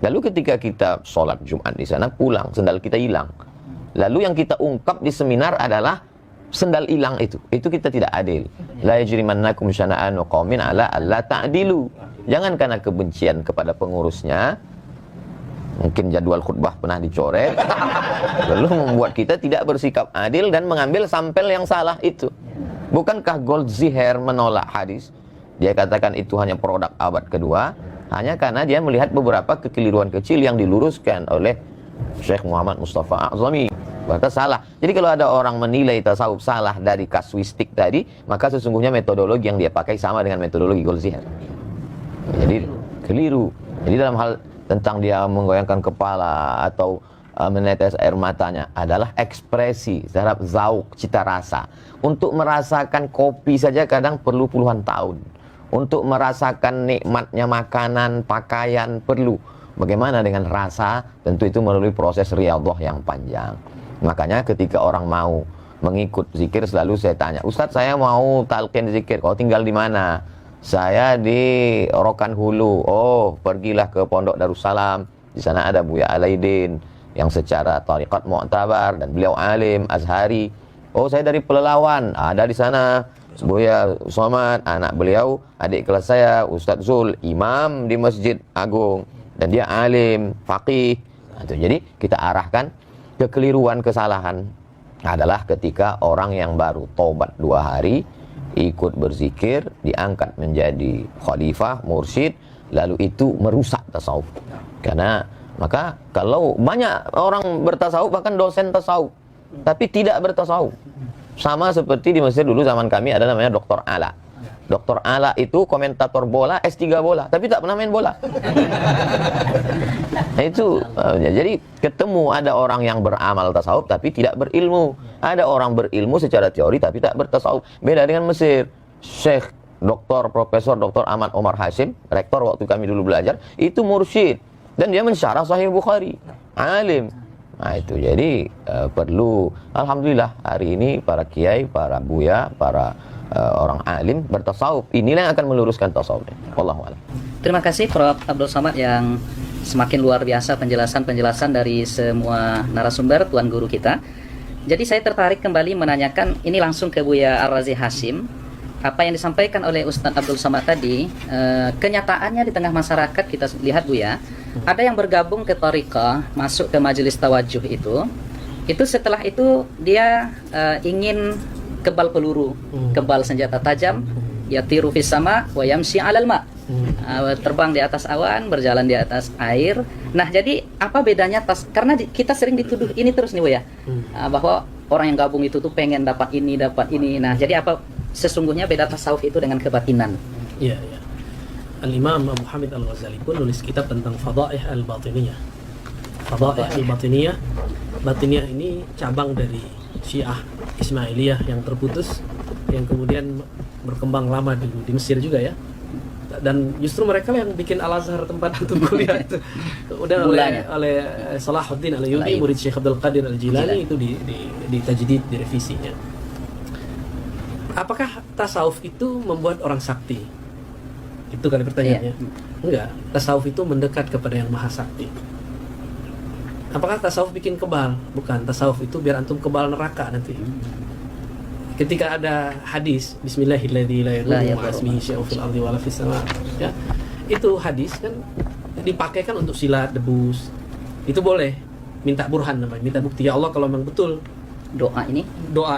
Lalu ketika kita sholat Jumat di sana, pulang, sendal kita hilang. Lalu yang kita ungkap di seminar adalah sendal hilang itu. Itu kita tidak adil. La yajrimannakum syana'anu qaumin ala alla ta'dilu. Jangan karena kebencian kepada pengurusnya, mungkin jadwal khutbah pernah dicoret, lalu membuat kita tidak bersikap adil dan mengambil sampel yang salah itu. Bukankah Goldziher menolak hadis? Dia katakan itu hanya produk abad kedua, hanya karena dia melihat beberapa kekeliruan kecil yang diluruskan oleh Syekh Muhammad Mustafa A'zami. Berarti salah. Jadi kalau ada orang menilai tasawuf salah dari kasuistik tadi, maka sesungguhnya metodologi yang dia pakai sama dengan metodologi Goldziher. Jadi keliru. Jadi dalam hal tentang dia menggoyangkan kepala atau menetes air matanya adalah ekspresi terhadap zauk, cita rasa. Untuk merasakan kopi saja kadang perlu puluhan tahun. Untuk merasakan nikmatnya makanan, pakaian perlu. Bagaimana dengan rasa? Tentu itu melalui proses riyadhah yang panjang. Makanya ketika orang mau mengikut zikir selalu saya tanya, Ustadz saya mau talqin zikir, kau tinggal di mana? Saya di Rokan Hulu. Oh, pergilah ke Pondok Darussalam. Di sana ada Buya Alaidin yang secara tariqat mu'tabar dan beliau alim Azhari. Oh, saya dari Pelelawan, ada di sana Buya Somad, anak beliau, adik kelas saya Ustadz Zul, imam di Masjid Agung, dan dia alim, faqih. Jadi kita arahkan kekeliruan, kesalahan adalah ketika orang yang baru tobat 2 hari ikut berzikir, diangkat menjadi khalifah, mursyid, lalu itu merusak tasawuf. Karena maka kalau banyak orang bertasawuf, bahkan dosen tasawuf, tapi tidak bertasawuf. Sama seperti di Mesir dulu zaman kami ada namanya Dr. Ala. Dr. Ala itu komentator bola, S3 bola, tapi tak pernah main bola. Nah, itu jadi ketemu ada orang yang beramal tasawuf tapi tidak berilmu. Ada orang berilmu secara teori tapi tak bertasawuf. Beda dengan Mesir. Syekh Dr. Profesor Dr. Ahmad Omar Hashim, rektor waktu kami dulu belajar, itu mursyid dan dia mensyarah Sahih Bukhari, alim. Nah itu jadi perlu, alhamdulillah hari ini para kiai, para buya, para orang alim bertasawuf. Inilah yang akan meluruskan tasawufnya. Wallahu a'lam. Terima kasih Prof. Abdul Somad yang semakin luar biasa penjelasan-penjelasan dari semua narasumber Tuan Guru kita. Jadi saya tertarik kembali menanyakan ini langsung ke Buya Ar-Razi Hashim. Apa yang disampaikan oleh Ustadz Abdul Somad tadi, kenyataannya di tengah masyarakat kita lihat Buya, ada yang bergabung ke thariqah, masuk ke majelis tawajuh itu setelah itu dia ingin kebal peluru, kebal senjata tajam, yatiru fis sama wa yamshi 'alal ma. Terbang di atas awan, berjalan di atas air. Nah, jadi apa bedanya karena kita sering dituduh ini terus nih Bu ya. Bahwa orang yang gabung itu tuh pengen dapat ini. Nah, jadi apa sesungguhnya beda tasawuf itu dengan kebatinan? Iya. Al-Imam Abu Hamid Al-Ghazali pun nulis kitab tentang Fadaih Al-Batiniyah. Fadaih Al-Batiniyah. Batiniyah ini cabang dari Syiah Ismailiyah yang terputus, yang kemudian berkembang lama di Mesir juga ya. Dan justru mereka yang bikin Al-Azhar tempat untuk kuliah itu. Udah oleh Salahuddin Al-Ayyubi, murid Syekh Abdul Qadir Al-Jilani, itu di tajdid, direvisinya. Apakah tasawuf itu membuat orang sakti? Itu kali pertanyaannya. Enggak, tasawuf itu mendekat kepada yang maha sakti. Apakah tasawuf bikin kebal? Bukan, tasawuf itu biar antum kebal neraka nanti. Ketika ada hadis Bismillahirrahmanirrahim, ya, itu hadis kan dipakai kan untuk silat, debus. Itu boleh minta burhan namanya, minta bukti. Ya Allah, kalau memang betul doa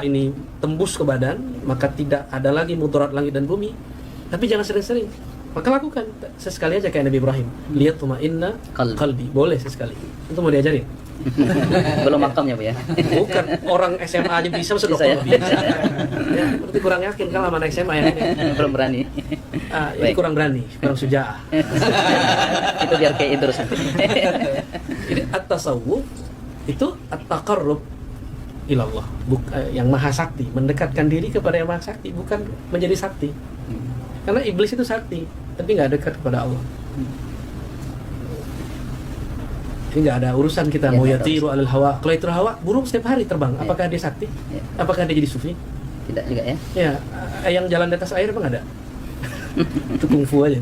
ini tembus ke badan, maka tidak ada lagi mudarat langit dan bumi. Tapi jangan sering-sering. Maka lakukan sesekali aja kayak Nabi Ibrahim. Lihat tumainna qalbi. Boleh sesekali. Itu mau diajarin. Belum makamnya, Bu ya. Bukan orang SMA aja bisa, masa dokter ya? bisa. Ya, berarti kurang yakin kalau sama anak SMA ya. Belum berani. Ini Baik. kurang berani, kurang sujaah. Itu biar kayak Idrus. Jadi at-tasawuf itu at-taqarrub ilallah, yang maha sakti, mendekatkan diri kepada yang maha sakti, bukan menjadi sakti. Karena iblis itu sakti, tapi nggak dekat kepada Allah. Ini nggak ada urusan kita Ya, mau nggak ada yatiru alal hawa. Kalau itu hawa, burung setiap hari terbang. Ya. Apakah dia sakti? Ya. Apakah dia jadi sufi? Tidak juga ya. Ya, yang jalan di atas air emang ada. Itu kungfu aja,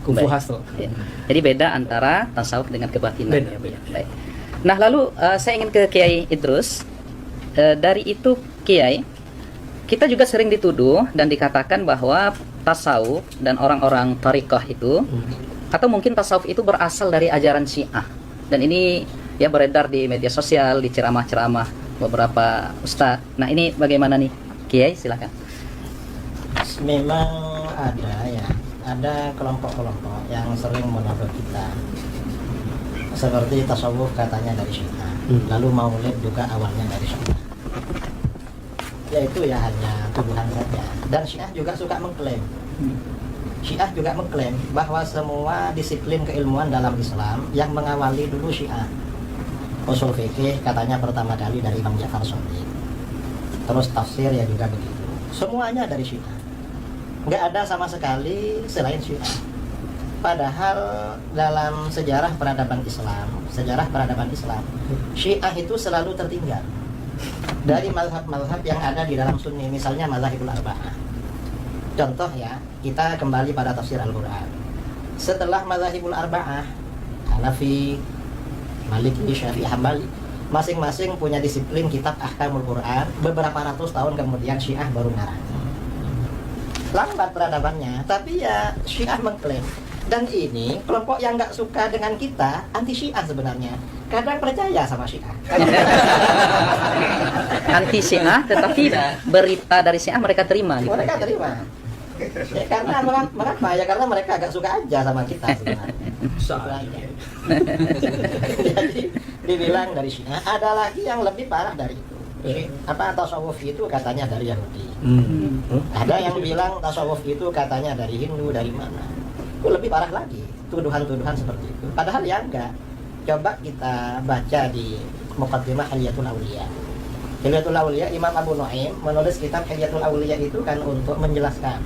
kungfu Baik. hustle. Ya. Jadi beda antara tasawuf dengan kebatinan. Beda, ya, Bu ya. beda. Baik. Nah, lalu saya ingin ke Kiai Idrus. Dari itu Kiai, kita juga sering dituduh dan dikatakan bahwa tasawuf dan orang-orang thariqah itu, atau mungkin tasawuf itu berasal dari ajaran Syiah. Dan ini ya beredar di media sosial, di ceramah-ceramah beberapa ustaz. Nah, ini bagaimana nih Kiai, silakan. Memang ada kelompok-kelompok yang sering menuduh kita seperti tasawuf katanya dari Syiah, lalu maulid juga awalnya dari Syiah. Ya itu ya hanya tuduhan saja. Dan Syiah juga suka mengklaim. Syiah juga mengklaim bahwa semua disiplin keilmuan dalam Islam yang mengawali dulu Syiah. Usul fikih katanya pertama kali dari Imam Ja'far Shadiq. Terus tafsir ya juga begitu. Semuanya dari Syiah. Nggak ada sama sekali selain Syiah. Padahal dalam sejarah peradaban Islam, Syiah itu selalu tertinggal dari mazhab-mazhab yang ada di dalam Sunni, misalnya mazhabul arba'ah. Contoh ya, kita kembali pada tafsir Al-Quran. Setelah mazhabul arba'ah, Hanafi, Maliki, Syafi'i, Hambali, masing-masing punya disiplin kitab ahkamul Quran. Beberapa ratus tahun kemudian Syiah baru ngarang. Lambat peradabannya, tapi ya Syiah mengklaim. Dan ini kelompok yang nggak suka dengan kita anti Syiah sebenarnya. Kadang percaya sama Syiah. Anti Syiah, tetapi berita dari Syiah mereka terima gitu. Mereka terima. Ya, karena mengapa? Ya karena mereka agak suka aja sama kita sebenarnya. Itu aja. Jadi dibilang dari Syiah. Ada lagi yang lebih parah dari itu. Tasawuf itu katanya dari Yahudi. Ada yang bilang tasawuf itu katanya dari Hindu, dari mana? Itu lebih parah lagi, tuduhan-tuduhan seperti itu. Padahal ya enggak. Coba kita baca di Muqaddimah Hilyatul Auliya. Hilyatul Auliya, Imam Abu Nu'aim menulis kitab Hilyatul Auliya itu kan untuk menjelaskan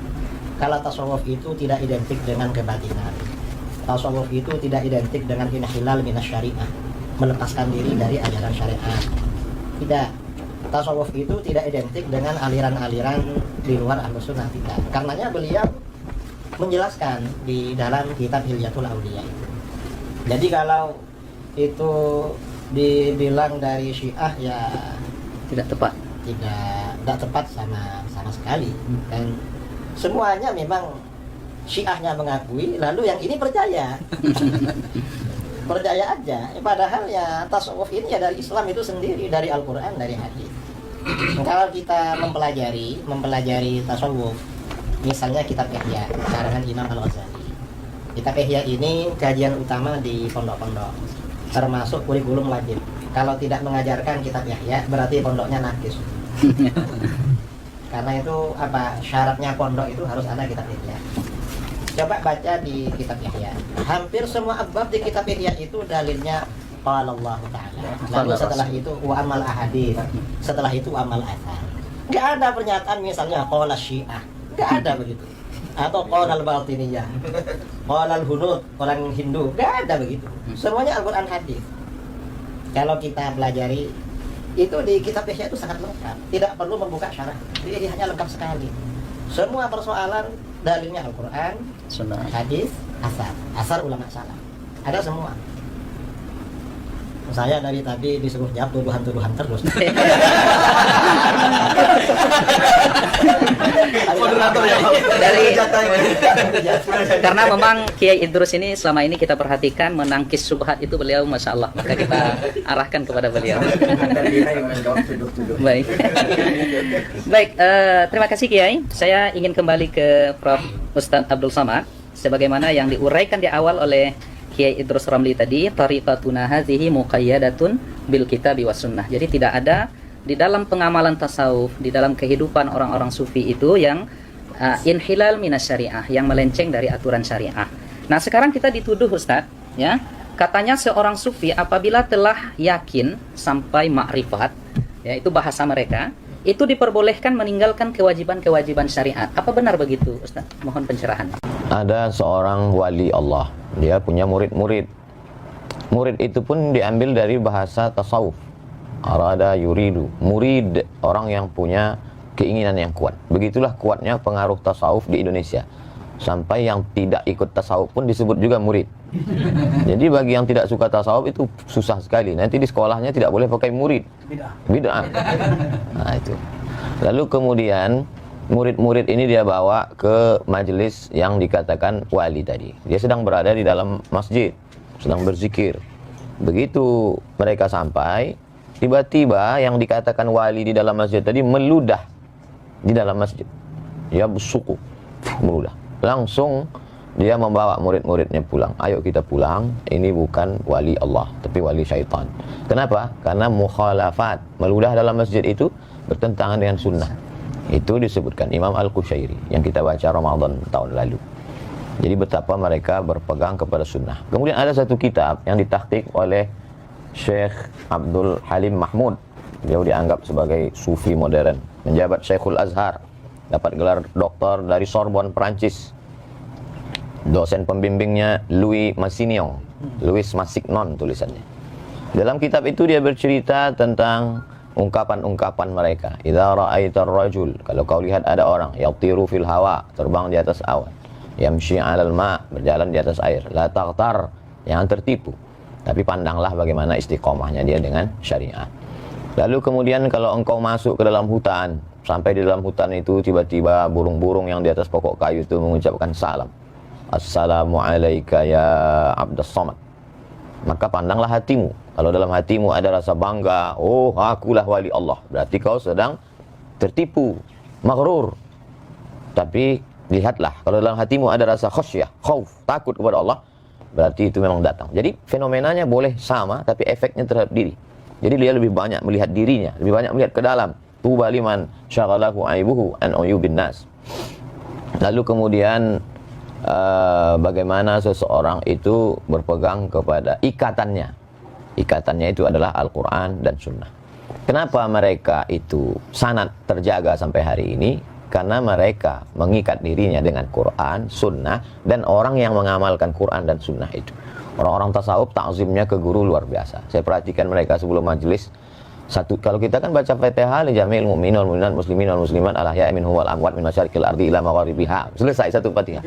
kalau tasawuf itu tidak identik dengan kebatinan. Tasawuf itu tidak identik dengan inhilal minas syariah, melepaskan diri dari ajaran syariat. Tidak. Tasawuf itu tidak identik dengan aliran-aliran di luar Ahlus Sunnah, tidak. Karenanya beliau menjelaskan di dalam kitab Hilyatul Auliya itu. Jadi kalau itu dibilang dari Syiah ya Tidak tepat. tidak tepat sama sekali. Dan semuanya memang Syiahnya mengakui, lalu yang ini percaya. Percaya aja. Padahal ya tasawuf ini ya dari Islam itu sendiri, dari Al-Quran, dari hadis. Kalau kita mempelajari tasawuf, misalnya kitab Ihya karangan Imam Al-Ghazali. Kitab Ihya ini kajian utama di pondok-pondok, termasuk kurikulum wajib. Kalau tidak mengajarkan kitab Ihya berarti pondoknya nakis. Karena itu syaratnya pondok itu harus ada kitab Ihya. Coba baca di kitab Ihya. Hampir semua bab di kitab Ihya itu dalilnya qala Allah Ta'ala. Lalu setelah itu wa amal ahadits. Setelah itu amal athar. Enggak ada pernyataan misalnya qala Syiah. Enggak ada begitu. Atau qala al-Batiniyah. Qala al-Hunud, orang Hindu. Enggak ada begitu. Semuanya Al-Qur'an hadis. Kalau kita pelajari itu di kitab Ihya itu sangat lengkap. Tidak perlu membuka syarah. Jadi hanya lengkap sekali. Semua persoalan dalilnya Al-Quran, Sunnah. hadis, asar ulama salaf. Ada semua. Saya dari tadi disuruh jawab tuduhan-tuduhan terus. Karena memang Kiai Idrus ini selama ini kita perhatikan menangkis subhat itu beliau, masya Allah, maka kita arahkan kepada beliau. Baik, baik. Terima kasih Kiai. Saya ingin kembali ke Prof. Ustadz Abdul Somad, sebagaimana yang diuraikan di awal oleh Kiai Idrus Ramli tadi, tariqatuna hadhihi muqayyadatun bil kitabi was sunnah. Jadi tidak ada di dalam pengamalan tasawuf, di dalam kehidupan orang-orang sufi itu yang inhilal minas syariah, yang melenceng dari aturan syariah. Nah, sekarang kita dituduh Ustadz, ya, katanya seorang sufi apabila telah yakin sampai makrifat, ya itu bahasa mereka, itu diperbolehkan meninggalkan kewajiban-kewajiban syariat. Apa benar begitu, Ustaz? Mohon pencerahan. Ada seorang wali Allah, dia punya murid-murid. Murid itu pun diambil dari bahasa tasawuf. Arada yuridu, murid, orang yang punya keinginan yang kuat. Begitulah kuatnya pengaruh tasawuf di Indonesia. Sampai yang tidak ikut tasawuf pun disebut juga murid. Jadi bagi yang tidak suka tasawuf itu susah sekali. Nanti di sekolahnya tidak boleh pakai murid. Bid'ah. Nah itu. Lalu kemudian murid-murid ini dia bawa ke majelis yang dikatakan wali tadi. Dia sedang berada di dalam masjid, sedang berzikir. Begitu mereka sampai, tiba-tiba yang dikatakan wali di dalam masjid tadi meludah di dalam masjid. Ya bersuku, meludah. Langsung dia membawa murid-muridnya pulang. Ayo kita pulang, ini bukan wali Allah, tapi wali syaitan. Kenapa? Karena mukhalafat, meludah dalam masjid itu bertentangan dengan sunnah. Itu disebutkan Imam Al-Qushairi yang kita baca Ramadan tahun lalu. Jadi betapa mereka berpegang kepada sunnah. Kemudian ada satu kitab yang ditahqiq oleh Syekh Abdul Halim Mahmud. Dia dianggap sebagai sufi modern, menjabat Syekhul Azhar, dapat gelar doktor dari Sorbonne, Perancis. Dosen pembimbingnya Louis Massignon, Louis Massignon tulisannya. Dalam kitab itu dia bercerita tentang ungkapan-ungkapan mereka. Idza ra'aitar rajul, kalau kau lihat ada orang yatiru fil hawa, terbang di atas awan, yamshi 'alal ma, berjalan di atas air, la taghtar, jangan tertipu, tapi pandanglah bagaimana istiqomahnya dia dengan syariat. Lalu kemudian kalau engkau masuk ke dalam hutan, sampai di dalam hutan itu tiba-tiba burung-burung yang di atas pokok kayu itu mengucapkan salam. Assalamu alayka ya Abdus Somad. Maka pandanglah hatimu. Kalau dalam hatimu ada rasa bangga, oh akulah wali Allah, berarti kau sedang tertipu, maghrur. Tapi lihatlah, kalau dalam hatimu ada rasa khasyah, khauf, takut kepada Allah, berarti itu memang datang. Jadi fenomenanya boleh sama, tapi efeknya terhadap diri. Jadi dia lebih banyak melihat dirinya, lebih banyak melihat ke dalam. Tuba liman syaghalahu aibuhu an uyubin nas. Lalu kemudian bagaimana seseorang itu berpegang kepada ikatannya. Ikatannya itu adalah Al-Quran dan Sunnah. Kenapa mereka itu sanad terjaga sampai hari ini? Karena mereka mengikat dirinya dengan Quran, Sunnah, dan orang yang mengamalkan Quran dan Sunnah itu. Orang-orang tasawuf takzimnya ke guru luar biasa. Saya perhatikan mereka sebelum majelis. Kalau kita kan baca Fatihah li jami'il mu'minin wal mu'minat muslimin wal muslimat al ahya'i minhum wal amwat min masyariqil ardi ila magharibiha. Selesai satu Fatihah.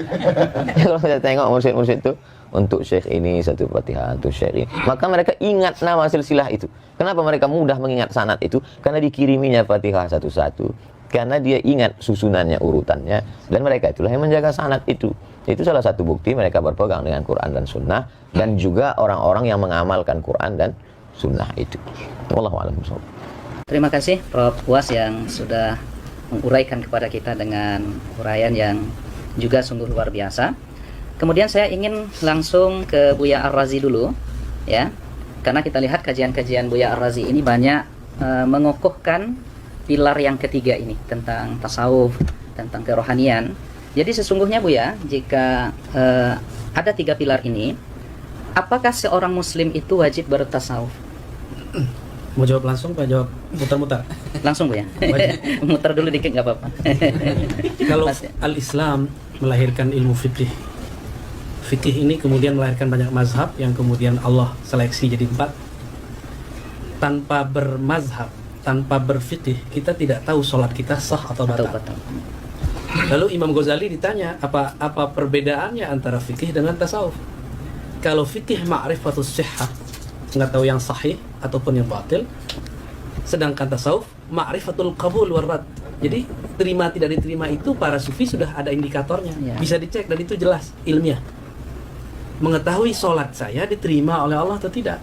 Kalau kita tengok mursyid-mursyid itu, untuk syekh ini satu Fatihah, untuk syekh ini. Maka mereka ingat nama silsilah itu. Kenapa mereka mudah mengingat sanad itu? Karena dikiriminya Fatihah satu-satu. Karena dia ingat susunannya, urutannya, dan mereka itulah yang menjaga sanad itu. Itu salah satu bukti mereka berpegang dengan Quran dan Sunnah, dan juga orang-orang yang mengamalkan Quran dan Sunnah itu. Wallahu a'lam bishawab. Terima kasih Prof. Puas yang sudah menguraikan kepada kita dengan uraian yang juga sungguh luar biasa. Kemudian saya ingin langsung ke Buya Ar-Razi dulu, ya, karena kita lihat kajian-kajian Buya Ar-Razi ini banyak mengokohkan pilar yang ketiga ini tentang tasawuf, tentang kerohanian. Jadi sesungguhnya Buya, jika ada 3 pilar ini, apakah seorang muslim itu wajib bertasawuf? Mau jawab langsung, Pak? Jawab muter-muter. Langsung Buya. Muter dulu dikit nggak apa-apa. Kalau al-Islam melahirkan ilmu fikih, fikih ini kemudian melahirkan banyak mazhab yang kemudian Allah seleksi jadi 4. Tanpa bermazhab, tanpa berfikih, kita tidak tahu sholat kita sah atau batal. Lalu Imam Ghazali ditanya, apa perbedaannya antara fikih dengan tasawuf? Kalau fikih ma'rifatus sihhah, nggak tahu yang sahih ataupun yang batil, sedangkan tasawuf ma'rifatul qabul warad. Jadi terima tidak diterima itu para sufi sudah ada indikatornya, bisa dicek dan itu jelas ilmiah. Mengetahui sholat saya diterima oleh Allah atau tidak.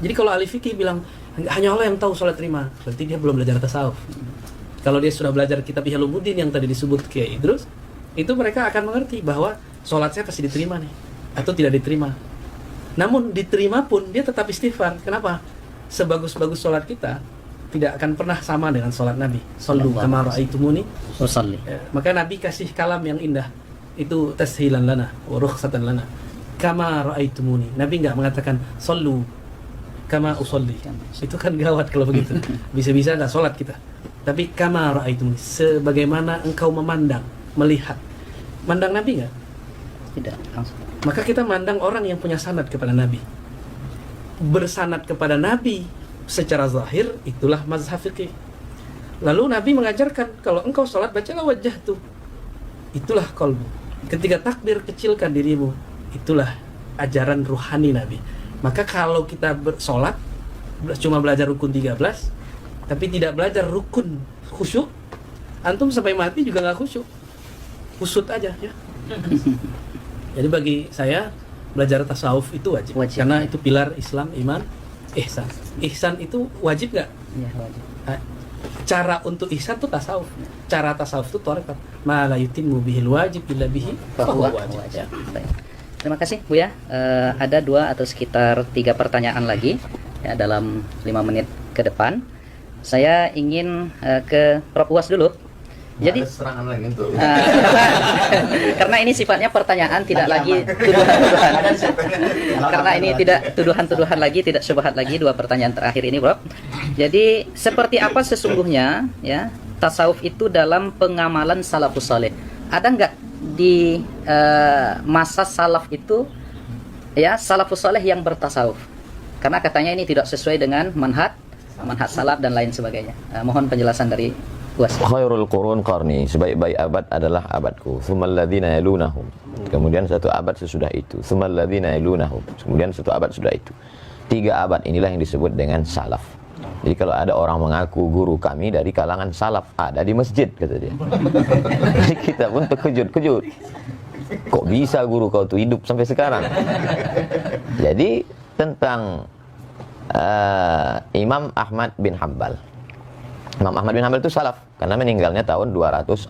Jadi kalau ahli fikih bilang hanya Allah yang tahu sholat terima, berarti dia belum belajar tasawuf. Kalau dia sudah belajar kitab Ihya Ulumuddin yang tadi disebut Kiai Idrus, itu mereka akan mengerti bahwa sholat saya pasti diterima nih, atau tidak diterima. Namun diterima pun dia tetap istighfar. Kenapa? Sebagus-bagus sholat kita tidak akan pernah sama dengan sholat Nabi. Sallu kama ra'aitumuni Usalli. maka Nabi kasih kalam yang indah, itu tashilan lana wa rukhsatan lana. Kama ra'aitumuni. Nabi nggak mengatakan sallu kama usolli. Itu kan gawat kalau begitu. Bisa-bisa nggak sholat kita. Tapi kama ra'aitumuni, sebagaimana engkau memandang, melihat. Mandang Nabi nggak? Tidak langsung. Maka kita mandang orang yang punya sanad kepada Nabi. Bersanad kepada Nabi secara zahir, itulah mazhab fikih. Lalu Nabi mengajarkan, kalau engkau sholat, bacalah wajah tuh. Itulah qalbu. Ketika takbir, kecilkan dirimu. Itulah ajaran ruhani Nabi. Maka kalau kita bersolat cuma belajar rukun 13, tapi tidak belajar rukun khusyuk, antum sampai mati juga nggak khusyuk. Kusut aja ya. Jadi bagi saya belajar tasawuf itu wajib. Karena itu pilar Islam, iman, ihsan. Ihsan itu wajib nggak? Ya, wajib. Cara untuk ihsan itu tasawuf. Cara tasawuf itu tarekat. Ma la yutimmu bihil wajib illa bihi fahuwa wajib. Ya. Baik. Terima kasih Buya. Ada 2 atau sekitar 3 pertanyaan lagi ya, dalam 5 menit ke depan. Saya ingin ke Prof. Uwas dulu. Jadi serangan lagi untuk karena ini sifatnya pertanyaan, tidak lagi tuduhan-tuduhan. Karena ini tidak tuduhan-tuduhan lagi, tidak syubhat lagi. 2 pertanyaan terakhir ini, Bro. Jadi seperti apa sesungguhnya ya tasawuf itu dalam pengamalan salafus saleh? Ada nggak di masa salaf itu ya salafus saleh yang bertasawuf? Karena katanya ini tidak sesuai dengan manhaj salaf dan lain sebagainya. Mohon penjelasan dari Uwas. Khairul qurun qarni, sebaik-baik abad adalah abadku. Tsummal ladzina yalunahum. Kemudian 1 abad sesudah itu. Tsummal ladzina yalunahum. Kemudian 1 abad sudah itu. 3 abad inilah yang disebut dengan salaf. Jadi kalau ada orang mengaku guru kami dari kalangan salaf, ada di masjid, kata dia. Jadi kita pun terkejut-kejut. Kok bisa guru kau tuh hidup sampai sekarang? Jadi tentang Imam Ahmad bin Hanbal. Imam Ahmad bin Hanbal itu salaf karena meninggalnya tahun 241.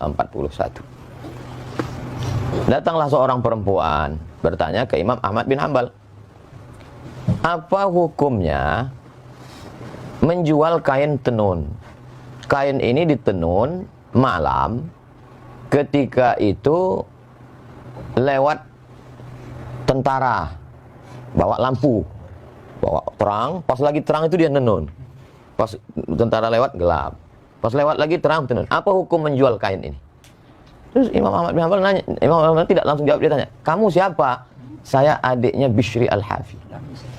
Datanglah seorang perempuan bertanya ke Imam Ahmad bin Hanbal, apa hukumnya menjual kain tenun? Kain ini ditenun malam, ketika itu lewat tentara, bawa lampu, bawa terang, pas lagi terang itu dia nenun. Pas tentara lewat gelap, pas lewat lagi terang tenun. Apa hukum menjual kain ini? Terus Imam Ahmad bin Hanbal nanya, Imam Ahmad tidak langsung jawab, dia tanya, kamu siapa? Saya adiknya Bishri Al-Hafi.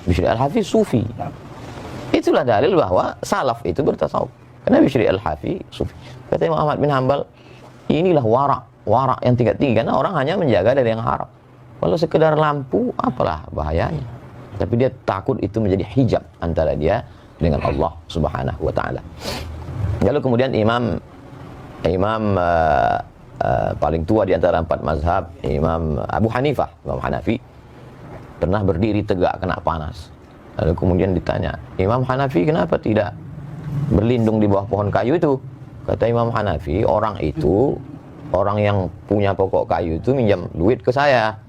Bishri Al-Hafi sufi. Itulah dalil bahwa salaf itu bertasawuf. Karena Bishri Al-Hafi sufi. Kata Imam Ahmad bin Hanbal, inilah warak yang tinggi, karena orang hanya menjaga dari yang haram. Kalau sekedar lampu, apalah bahayanya. Tapi dia takut itu menjadi hijab antara dia dengan Allah Subhanahu wa taala. Lalu kemudian imam paling tua di antara 4 mazhab, Imam Abu Hanifah, Imam Hanafi, pernah berdiri tegak kena panas. Lalu kemudian ditanya, Imam Hanafi kenapa tidak berlindung di bawah pohon kayu itu? Kata Imam Hanafi, orang yang punya pokok kayu itu minjam duit ke saya.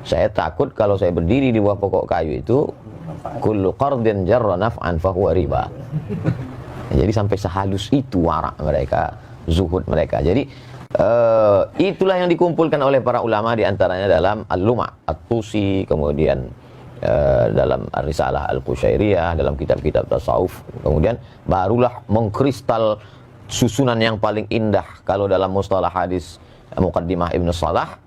Saya takut kalau saya berdiri di bawah pokok kayu itu, kullu qardin jarra naf'an fahuwa riba. Jadi sampai sehalus itu warak mereka, zuhud mereka. Jadi itulah yang dikumpulkan oleh para ulama, di antaranya dalam Al-Luma' At-Tusi, kemudian dalam Ar-Risalah Al-Qushairiyah, dalam kitab-kitab tasawuf. Kemudian barulah mengkristal susunan yang paling indah kalau dalam mustalah hadis Muqaddimah Ibn Salah,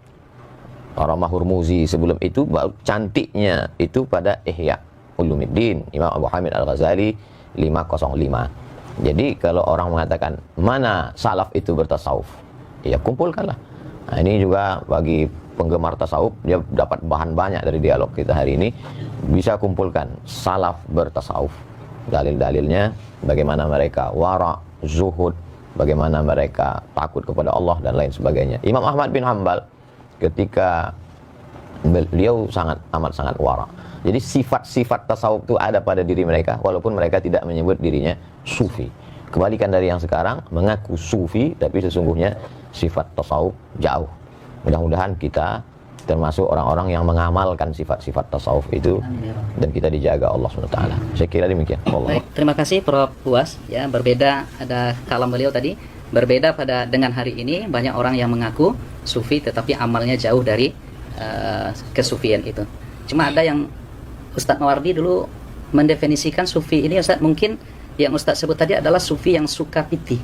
Ramah Hurmuzi. Sebelum itu cantiknya itu pada Ihya Ulumuddin Imam Abu Hamid Al-Ghazali 505. Jadi kalau orang mengatakan mana salaf itu bertasawuf, ya kumpulkanlah. Nah, ini juga bagi penggemar tasawuf, dia dapat bahan banyak dari dialog kita hari ini. Bisa kumpulkan salaf bertasawuf, dalil-dalilnya, beliau mereka wara, zuhud, bagaimana mereka takut kepada Allah dan lain sebagainya. Imam Ahmad bin Hanbal ketika beliau amat sangat wara. Jadi sifat-sifat tasawuf itu ada pada diri mereka, walaupun mereka tidak menyebut dirinya sufi. Kebalikan dari yang sekarang, mengaku sufi tapi sesungguhnya sifat tasawuf jauh. Mudah-mudahan kita termasuk orang-orang yang mengamalkan sifat-sifat tasawuf itu dan kita dijaga Allah SWT. Saya kira demikian. Allah. Baik, terima kasih Prof. Buas. Ya, berbeda ada kalam beliau tadi. Berbeda pada dengan hari ini banyak orang yang mengaku sufi tetapi amalnya jauh dari kesufian itu. Cuma ada yang Ustadz Mawardi dulu mendefinisikan sufi ini, Ustadz, mungkin yang Ustadz sebut tadi adalah sufi yang suka piti.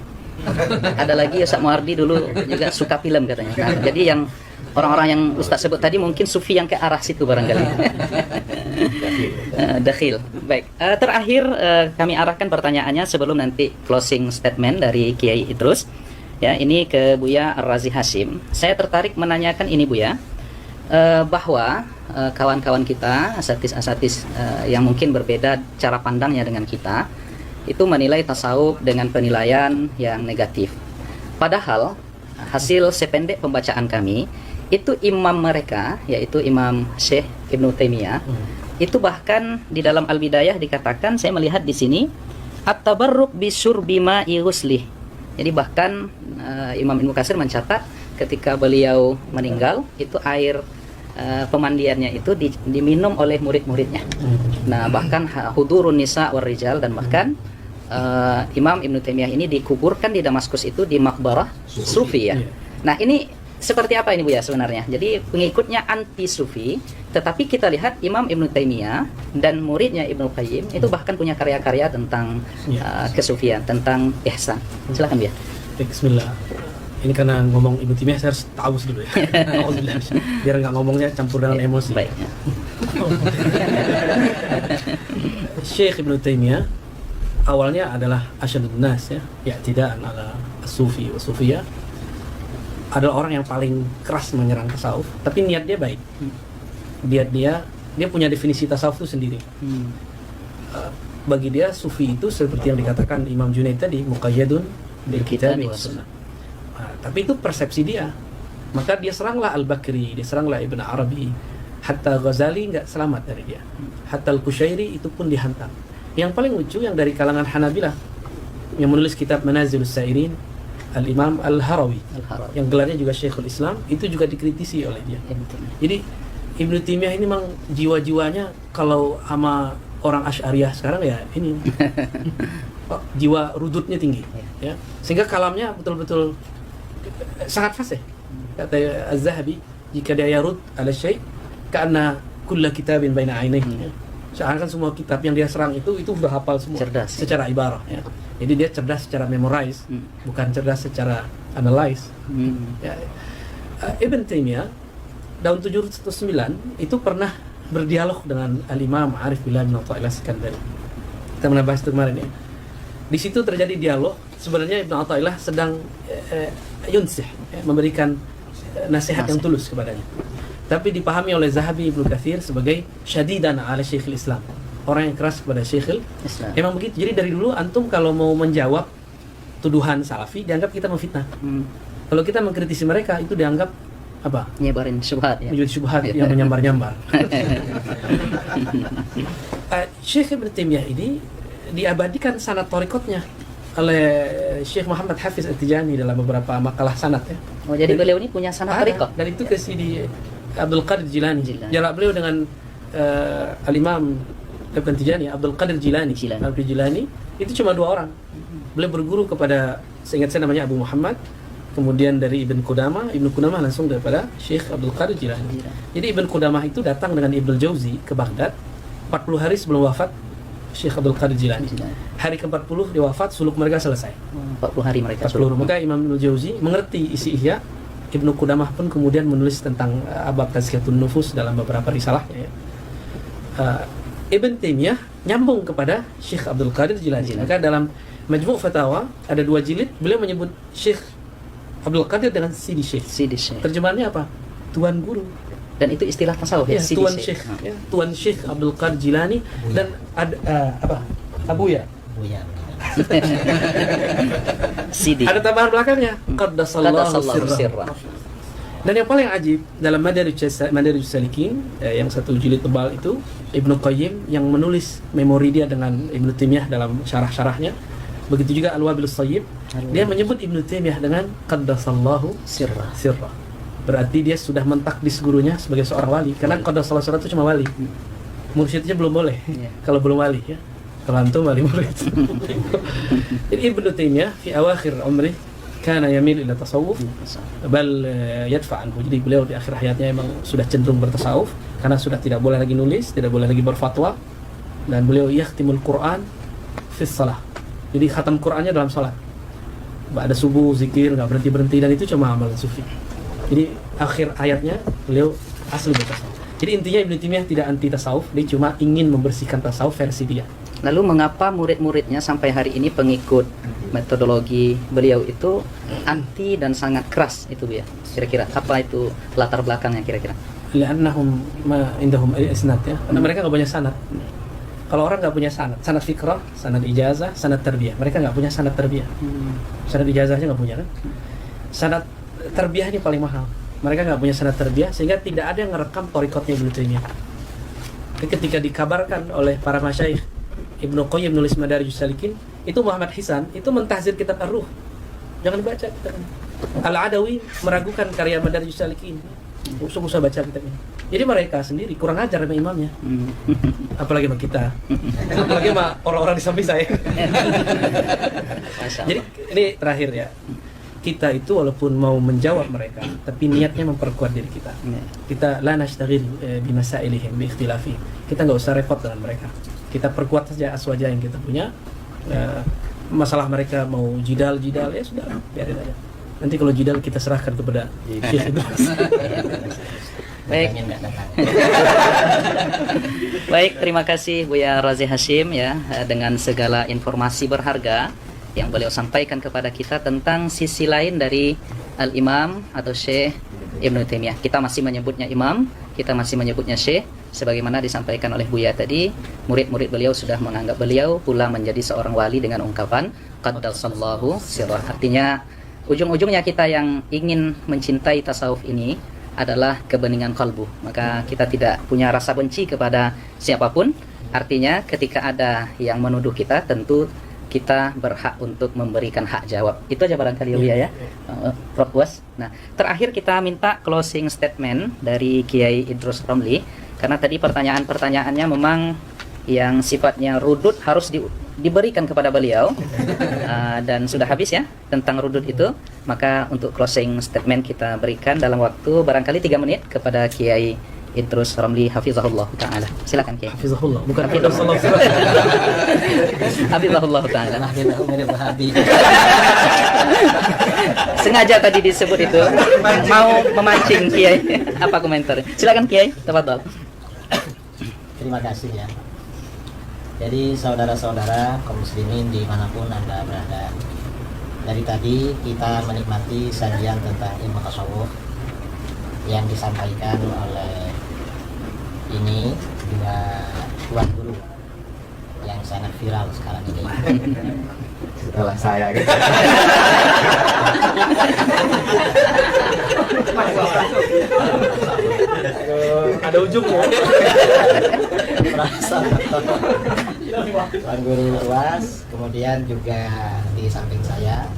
Ada lagi Ustadz Mawardi dulu juga suka film katanya. Nah, jadi yang orang-orang yang Ustadz sebut tadi mungkin sufi yang ke arah situ barangkali. Dakhil. Baik. Terakhir kami arahkan pertanyaannya sebelum nanti closing statement dari Kiai Idrus. Ya, ini ke Buya Ar-Razi Hashim. Saya tertarik menanyakan ini Buya, bahwa kawan-kawan kita, asatis-asatis yang mungkin berbeda cara pandangnya dengan kita, itu menilai tasawuf dengan penilaian yang negatif. Padahal hasil sependek pembacaan kami, itu imam mereka, yaitu Imam Syekh Ibnu Taimiyah, itu bahkan di dalam Al-Bidayah dikatakan, saya melihat di sini, at-tabarruk bisyurbi ma'i ghuslih. Jadi bahkan Imam Ibnu Katsir mencatat ketika beliau meninggal, itu air pemandiannya itu diminum oleh murid-muridnya. Nah, bahkan hudurun nisa war rijal, dan bahkan Imam Ibnu Taimiyah ini dikuburkan di Damaskus itu di makbarah sufi ya. Nah, ini seperti apa ini Bu ya sebenarnya? Jadi pengikutnya anti sufi, tetapi kita lihat Imam Ibnu Taimiyah dan muridnya Ibnu Qayyim itu bahkan punya karya-karya tentang kesufian, tentang ihsan. Silakan Bu ya. Bismillah. Ini karena ngomong Ibnu Taimiyah saya harus ta'awuz dulu ya. Biar nggak ngomongnya campur dengan emosi. Baik. Syekh Ibnu Taimiyah awalnya adalah asyadun nas ya, i'tidaan ala as-sufi wa sufiyah. Adalah orang yang paling keras menyerang tasawuf, tapi niat dia baik. Dia punya definisi tasawuf itu sendiri. Bagi dia sufi itu seperti yang dikatakan Imam Junaid tadi, muqayyadun bil kitab wa sunnah. Tapi itu persepsi dia. Maka dia seranglah Al-Bakri, dia seranglah Ibn Arabi, hatta Ghazali nggak selamat dari dia. Hatta Al-Qushairi itu pun dihantam. Yang paling lucu yang dari kalangan Hanabilah yang menulis kitab Manazilus Sa'irin, Al-Imam Al-Harawi, yang gelarnya juga Syekhul Islam, itu juga dikritisi oleh dia. Jadi Ibnu Taimiyah ini memang jiwa-jiwanya kalau sama orang Asy'ariyah sekarang ya ini jiwa rudutnya tinggi ya. Sehingga kalamnya betul-betul sangat fasih. Kata Az-Zahabi, jika dia yarud ala syai' ka'anna kulla kitabin baina 'ainaihi. Seakan semua kitab yang dia serang itu udah hafal semua. Cerdas secara ibarah ya. Jadi dia cerdas secara memorize, bukan cerdas secara analyze. Ya. Ibn Taimiyah tahun 709 itu pernah berdialog dengan Al-Imam Arif Billah bin Athaillah Iskandari. Kita pernah bahas itu kemarin ya. Di situ terjadi dialog. Sebenarnya Ibn Athaillah sedang yunsih, ya, memberikan nasihat yang tulus kepadanya. Tapi dipahami oleh Zahabi Ibnu Katsir sebagai syadidan ala Syekhul Islam, orang yang keras kepada Syekhul Islam. Emang begitu. Jadi dari dulu antum kalau mau menjawab tuduhan salafi dianggap kita memfitnah. Kalau kita mengkritisi mereka itu dianggap apa? Nyebarin syubhat ya. Menjadi syubhat yang menyambar-nyambar. Syekh Ibnu Taimiyah ini diabadikan sanad thariqatnya oleh Syekh Muhammad Hafiz At-Tijani dalam beberapa makalah sanad ya. Oh, jadi beliau ini punya sanad thariqat. Dan itu ke Sidi Abdul Qadir Jilani. Jarak beliau dengan Al-Imam Ibn Tijani, Abdul Qadir Jilani. Abdul Jilani itu cuma 2 orang. Beliau berguru kepada, seingat saya namanya Abu Muhammad, kemudian dari Ibn Qudamah langsung daripada Syekh Abdul Qadir Jilani. Jadi Ibn Qudamah itu datang dengan Ibnu Jauzi ke Baghdad 40 hari sebelum wafat Syekh Abdul Qadir Jilani. Hari ke-40 dia wafat, suluk mereka selesai. 40 hari mereka 40. Maka Imam Ibnu Jauzi mengerti isi Ihya. Ibnu Qudamah pun kemudian menulis tentang bab Tazkiyatun Nufus dalam beberapa risalahnya ya. Ibn Taimiyah nyambung kepada Syekh Abdul Qadir Jilani. Maka dalam Majmu' Fatawa ada 2 jilid, beliau menyebut Syekh Abdul Qadir dengan Sidi Syekh. Terjemahannya apa? Tuan guru. Dan itu istilah tasawuf ya, Tuan Syekh. Ya, Tuan Syekh Abdul Qadir Jilani dan ada Abuya. Sidi. Ada tambahan belakangnya, Qaddasallahu sirra. Dan yang paling ajib dalam Madarijus Salikin yang 1 jilid tebal itu, Ibnu Qayyim yang menulis memori dia dengan Ibnu Taimiyah dalam syarah-syarahnya, Begitu juga Al-Wabilus Thayyib, dia menyebut Ibnu Taimiyah dengan qaddasallahu Sirra. sirra. Berarti dia sudah mentakdis gurunya sebagai seorang wali, karena qaddasallahu sirra itu cuma wali. Mursyidnya belum boleh. Iya. Kalau belum wali ya. Kalau antum wali murid. Jadi Ibnu Taimiyah fi awakhir umri kana yamil ila tasawuf bal yadfa anhu. Jadi beliau di akhir hayatnya memang sudah cenderung bertasawuf karena sudah tidak boleh lagi nulis, tidak boleh lagi berfatwa, dan beliau yakhtimul Quran fi shalah. Jadi khatam Qurannya dalam salat. Ada subuh zikir nggak berhenti dan itu cuma amalan sufi. Jadi akhir hayatnya beliau asli bertasawuf. Jadi intinya Ibnu Taimiyah tidak anti tasawuf, dia cuma ingin membersihkan tasawuf versi dia. Lalu mengapa murid-muridnya sampai hari ini pengikut metodologi beliau itu anti dan sangat keras itu Bu ya? Kira-kira apa itu latar belakangnya kira-kira? Li'annahum ma indahum isnad ya. Karena mereka nggak punya sanad. Kalau orang nggak punya sanad fikrah, sanad ijazah, sanad tarbiyah. Mereka nggak punya sanad tarbiyah. Sanad ijazahnya nggak punya kan? Sanad tarbiyah ini paling mahal. Mereka nggak punya sanad tarbiyah sehingga tidak ada yang ngerekam torikotnya Ibnu Taimiyah. Ketika dikabarkan oleh para masyayikh, Ibnu Qayyim nulis Madarijus Salikin, itu Muhammad Hisan itu mentahzir kitab Ar-Ruh. Jangan dibaca kitab ini. Al-Adawi meragukan karya Madarijus Salikin. Usah baca kitab ini. Jadi mereka sendiri kurang ajar sama imamnya. Apalagi sama kita. Apalagi sama orang-orang di samping saya. Jadi ini terakhir ya. Kita itu walaupun mau menjawab mereka, tapi niatnya memperkuat diri kita. Kita la nashtaghil bi masailihim bi ikhtilafi. Kita nggak usah repot dengan mereka. Kita perkuat saja aswaja yang kita punya. Masalah mereka mau jidal ya sudah, biarin aja. Nanti kalau jidal kita serahkan kepada Syekh Idris. Baik. Baik, terima kasih Buya Razi Hashim ya dengan segala informasi berharga yang beliau sampaikan kepada kita tentang sisi lain dari Al-Imam atau Syekh Ibnu Taimiyah. Kita masih menyebutnya imam, kita masih menyebutnya syekh sebagaimana disampaikan oleh Buya tadi. Murid-murid beliau sudah menganggap beliau pula menjadi seorang wali dengan ungkapan qaddasallahu sirrah. Artinya ujung-ujungnya kita yang ingin mencintai tasawuf ini adalah kebeningan kalbu. Maka kita tidak punya rasa benci kepada siapapun. Artinya ketika ada yang menuduh kita, tentu kita berhak untuk memberikan hak jawab. Itu aja barangkali ya, Prof. Buas. Nah, terakhir kita minta closing statement dari Kiai Idrus Ramli, karena tadi pertanyaan-pertanyaannya memang yang sifatnya rudud harus diberikan kepada beliau dan sudah habis ya tentang rudud itu. Maka untuk closing statement kita berikan dalam waktu barangkali 3 menit kepada Kiai Idrus Ramli hafizahullah taala. Silakan Kiai. Hafizahullah, bukan hafizahullah. Hafizahullah taala. Mahdilahu min Wahabi. Sengaja tadi disebut itu mau memancing Kiai. Apa komentar? Silakan Kiai, tafadhol. Terima kasih ya. Jadi saudara-saudara kaum muslimin dimanapun Anda berada, dari tadi kita menikmati sajian tentang ilmu tasawuf yang disampaikan oleh ini dua tuan guru yang sangat viral sekarang ini. Setelah saya gitu. Ada ujungnya. Tuan Guru UAS, kemudian juga di samping saya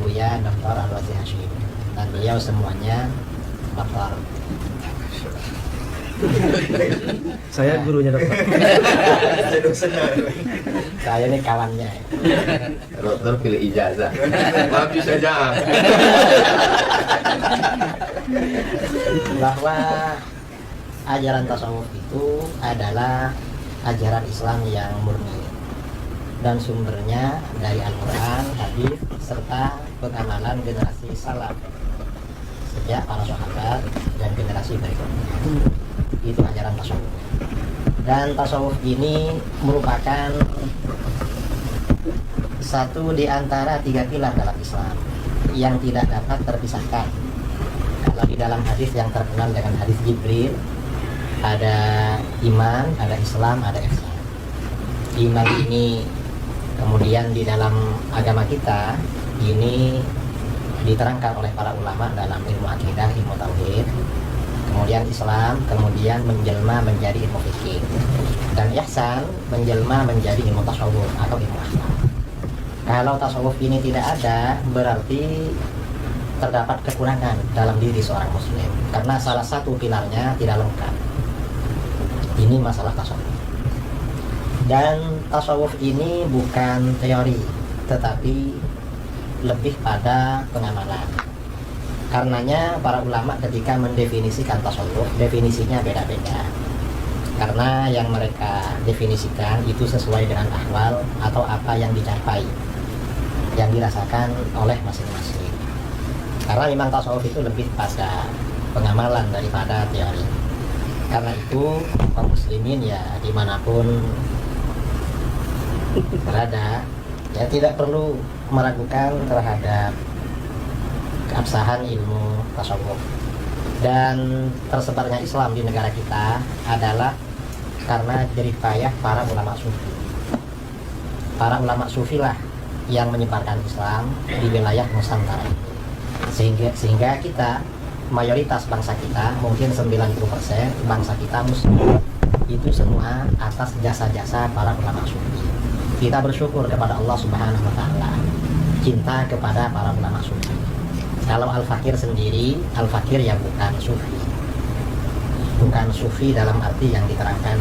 Buya Dr. Al-Razi Hashim, dan beliau semuanya dokter. Saya gurunya dokter. Saya ini kawannya. Dokter pilih ijazah. Habis saja. Bahwa ajaran tasawuf itu adalah ajaran Islam yang murni dan sumbernya dari Al-Quran, hadis, serta pengamalan generasi salaf sejak para sahabat dan generasi berikutnya. Itu ajaran tasawuf. Dan tasawuf ini merupakan satu di antara 3 pilar dalam Islam yang tidak dapat terpisahkan. Kalau di dalam hadis yang terkenal dengan hadis Jibril, ada iman, ada Islam, ada ihsan. Iman ini kemudian di dalam agama kita ini diterangkan oleh para ulama dalam ilmu akidah, ilmu tauhid. Kemudian Islam kemudian menjelma menjadi ilmu fikih, dan ihsan menjelma menjadi ilmu tasawuf atau ilmu akhlak. Kalau tasawuf ini tidak ada, berarti terdapat kekurangan dalam diri seorang muslim, karena salah satu pilarnya tidak lengkap. Ini masalah tasawuf. Dan tasawuf ini bukan teori, tetapi lebih pada pengamalan. Karenanya para ulama ketika mendefinisikan tasawuf, definisinya beda-beda. Karena yang mereka definisikan itu sesuai dengan ahwal atau apa yang dicapai, yang dirasakan oleh masing-masing. Karena memang tasawuf itu lebih pada pengamalan daripada teori. Karena itu kaum muslimin ya dimanapun berada, ya tidak perlu meragukan terhadap keabsahan ilmu tasawuf. Dan tersebarnya Islam di negara kita adalah karena jeripayah para ulama sufi. Para ulama sufi lah yang menyebarkan Islam di wilayah Nusantara ini. Sehingga kita, mayoritas bangsa kita, mungkin 90% bangsa kita muslim, itu semua atas jasa-jasa para ulama sufi. Kita bersyukur kepada Allah Subhanahu wa taala, cinta kepada para ulama sufi. Kalau Al-Fakir sendiri, Al-Fakir ya bukan sufi. Bukan sufi dalam arti yang diterangkan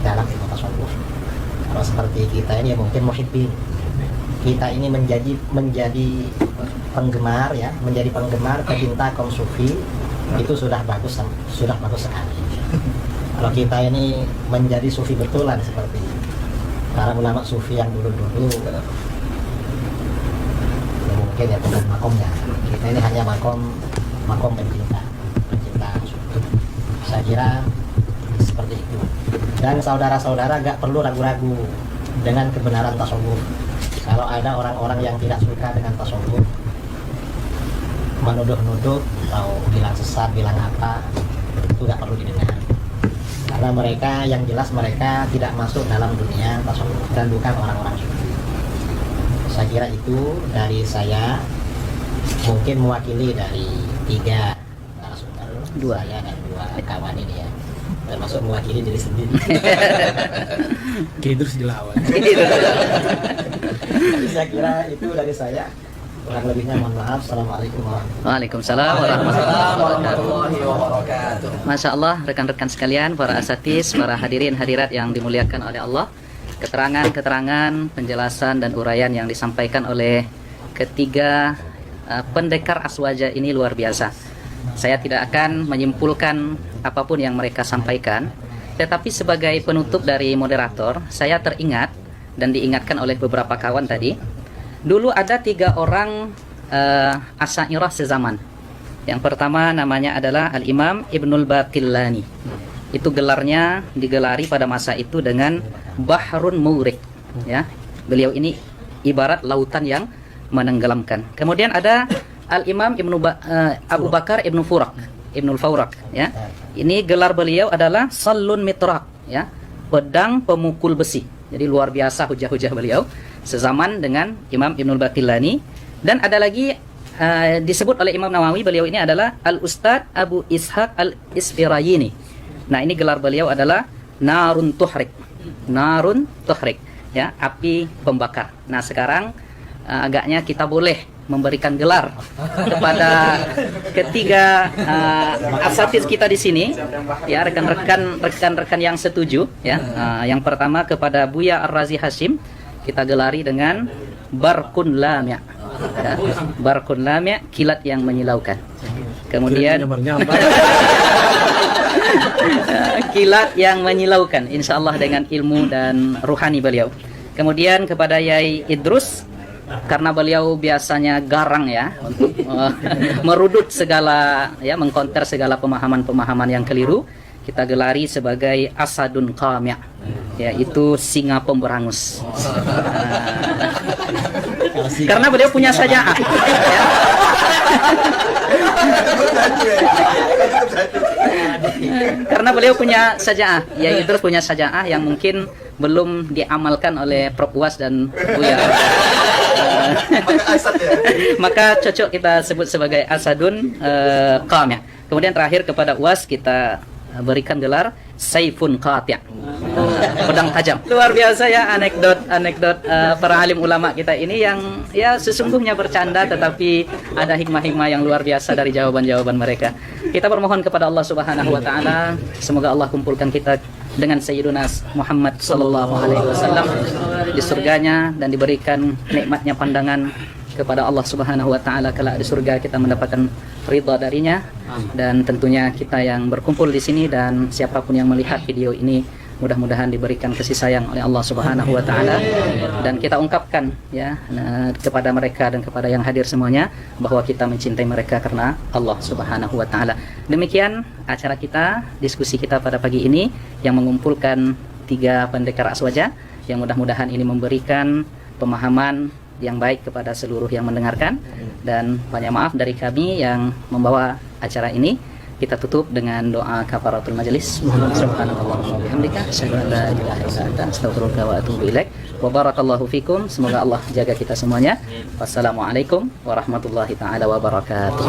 dalam ilmu tasawuf. Kalau seperti kita ini ya mungkin muhibbin. Kita ini menjadi penggemar ya, menjadi penggemar pecinta kaum sufi, itu sudah bagus sekali. Kalau kita ini menjadi sufi betulan seperti para ulama sufi yang dulu-dulu, ya mungkin ya bukan makomnya. Kita ini hanya makom pencinta sufi. Saya kira seperti itu. Dan saudara-saudara gak perlu ragu-ragu dengan kebenaran tasawuf. Kalau ada orang-orang yang tidak suka dengan tasawuf, menuduh-nuduh atau bilang sesat, bilang apa, itu gak perlu didengar. Karena mereka yang jelas mereka tidak masuk dalam dunia tasawuf dan bukan orang-orang sufi. Saya kira itu dari saya, mungkin mewakili dari 3 narasumber, saya dan 2 kawan ini ya, termasuk mewakili diri sendiri. Idrus dilawan. Saya kira itu dari saya. Kurang lebihnya mohon maaf. Assalamualaikum warahmatullahi Waalaikumsalam warahmatullahi wabarakatuh. Masya Allah, rekan-rekan sekalian, para asatis, para hadirin hadirat yang dimuliakan oleh Allah, keterangan-keterangan, penjelasan dan uraian yang disampaikan oleh ketiga pendekar aswaja ini luar biasa. Saya tidak akan menyimpulkan apapun yang mereka sampaikan, tetapi sebagai penutup dari moderator, saya teringat dan diingatkan oleh beberapa kawan tadi. Dulu ada 3 orang Asy'ariyah sezaman. Yang pertama namanya adalah Al-Imam Ibnul Baqillani. Itu gelarnya digelari pada masa itu dengan Bahrun Mawrik, ya. Beliau ini ibarat lautan yang menenggelamkan. Kemudian ada Al-Imam Abu Bakar Ibnu Fawrak, ya. Ini gelar beliau adalah Sallun Mitrak, ya. Pedang pemukul besi. Jadi luar biasa hujah-hujah beliau sezaman dengan Imam Ibnul Baqillani. Dan ada lagi disebut oleh Imam Nawawi, beliau ini adalah Al-Ustadz Abu Ishaq Al-Isfirayini. Nah, ini gelar beliau adalah Narun Tuhrik, ya, api pembakar. Nah, sekarang agaknya kita boleh memberikan gelar kepada ketiga asatidz kita di sini, ya, rekan-rekan yang setuju, ya. Yang pertama kepada Buya Ar-Razi Hashim kita gelari dengan Barqun Lami', ya. Barqun Lami', kilat yang menyilaukan. Kemudian kilat yang menyilaukan, insyaallah dengan ilmu dan ruhani beliau. Kemudian kepada Yai Idrus, karena beliau biasanya garang, ya, untuk merudut segala, ya, mengkonter segala pemahaman-pemahaman yang keliru, kita gelari sebagai Asadun Qami', yaitu singa pemberangus. Karena beliau punya saja'ah, ya. Karena beliau punya saja'ah, Yai Idrus punya saja'ah yang mungkin belum diamalkan oleh Prof Uwas dan Buya. Maka cocok kita sebut sebagai Asadun Qami'. Kemudian terakhir kepada Uwas kita berikan gelar Saifun Qati', pedang tajam. Luar biasa ya anekdot para alim ulama kita ini yang ya sesungguhnya bercanda tetapi ada hikmah-hikmah yang luar biasa dari jawaban-jawaban mereka. Kita bermohon kepada Allah Subhanahu wa taala, semoga Allah kumpulkan kita dengan Sayyiduna Muhammad sallallahu alaihi wasallam di surganya dan diberikan nikmatnya pandangan kepada Allah Subhanahu wa taala kelak di surga, kita mendapatkan ridha darinya. Dan tentunya kita yang berkumpul di sini dan siapapun yang melihat video ini mudah-mudahan diberikan kasih sayang oleh Allah Subhanahu wa taala, dan kita ungkapkan ya kepada mereka dan kepada yang hadir semuanya bahwa kita mencintai mereka karena Allah Subhanahu wa taala. Demikian acara kita, diskusi kita pada pagi ini yang mengumpulkan 3 pendekar aswaja, yang mudah-mudahan ini memberikan pemahaman yang baik kepada seluruh yang mendengarkan. Dan banyak maaf dari kami yang membawa acara ini. Kita tutup dengan doa kafaratul majelis. Subhanallahumma wa bihamdika asyhadu an la ilaha illa anta astaghfiruka wa atubu ilaik. Wa barakallahu fikum. Semoga Allah jaga kita semuanya. Wassalamualaikum warahmatullahi taala wabarakatuh.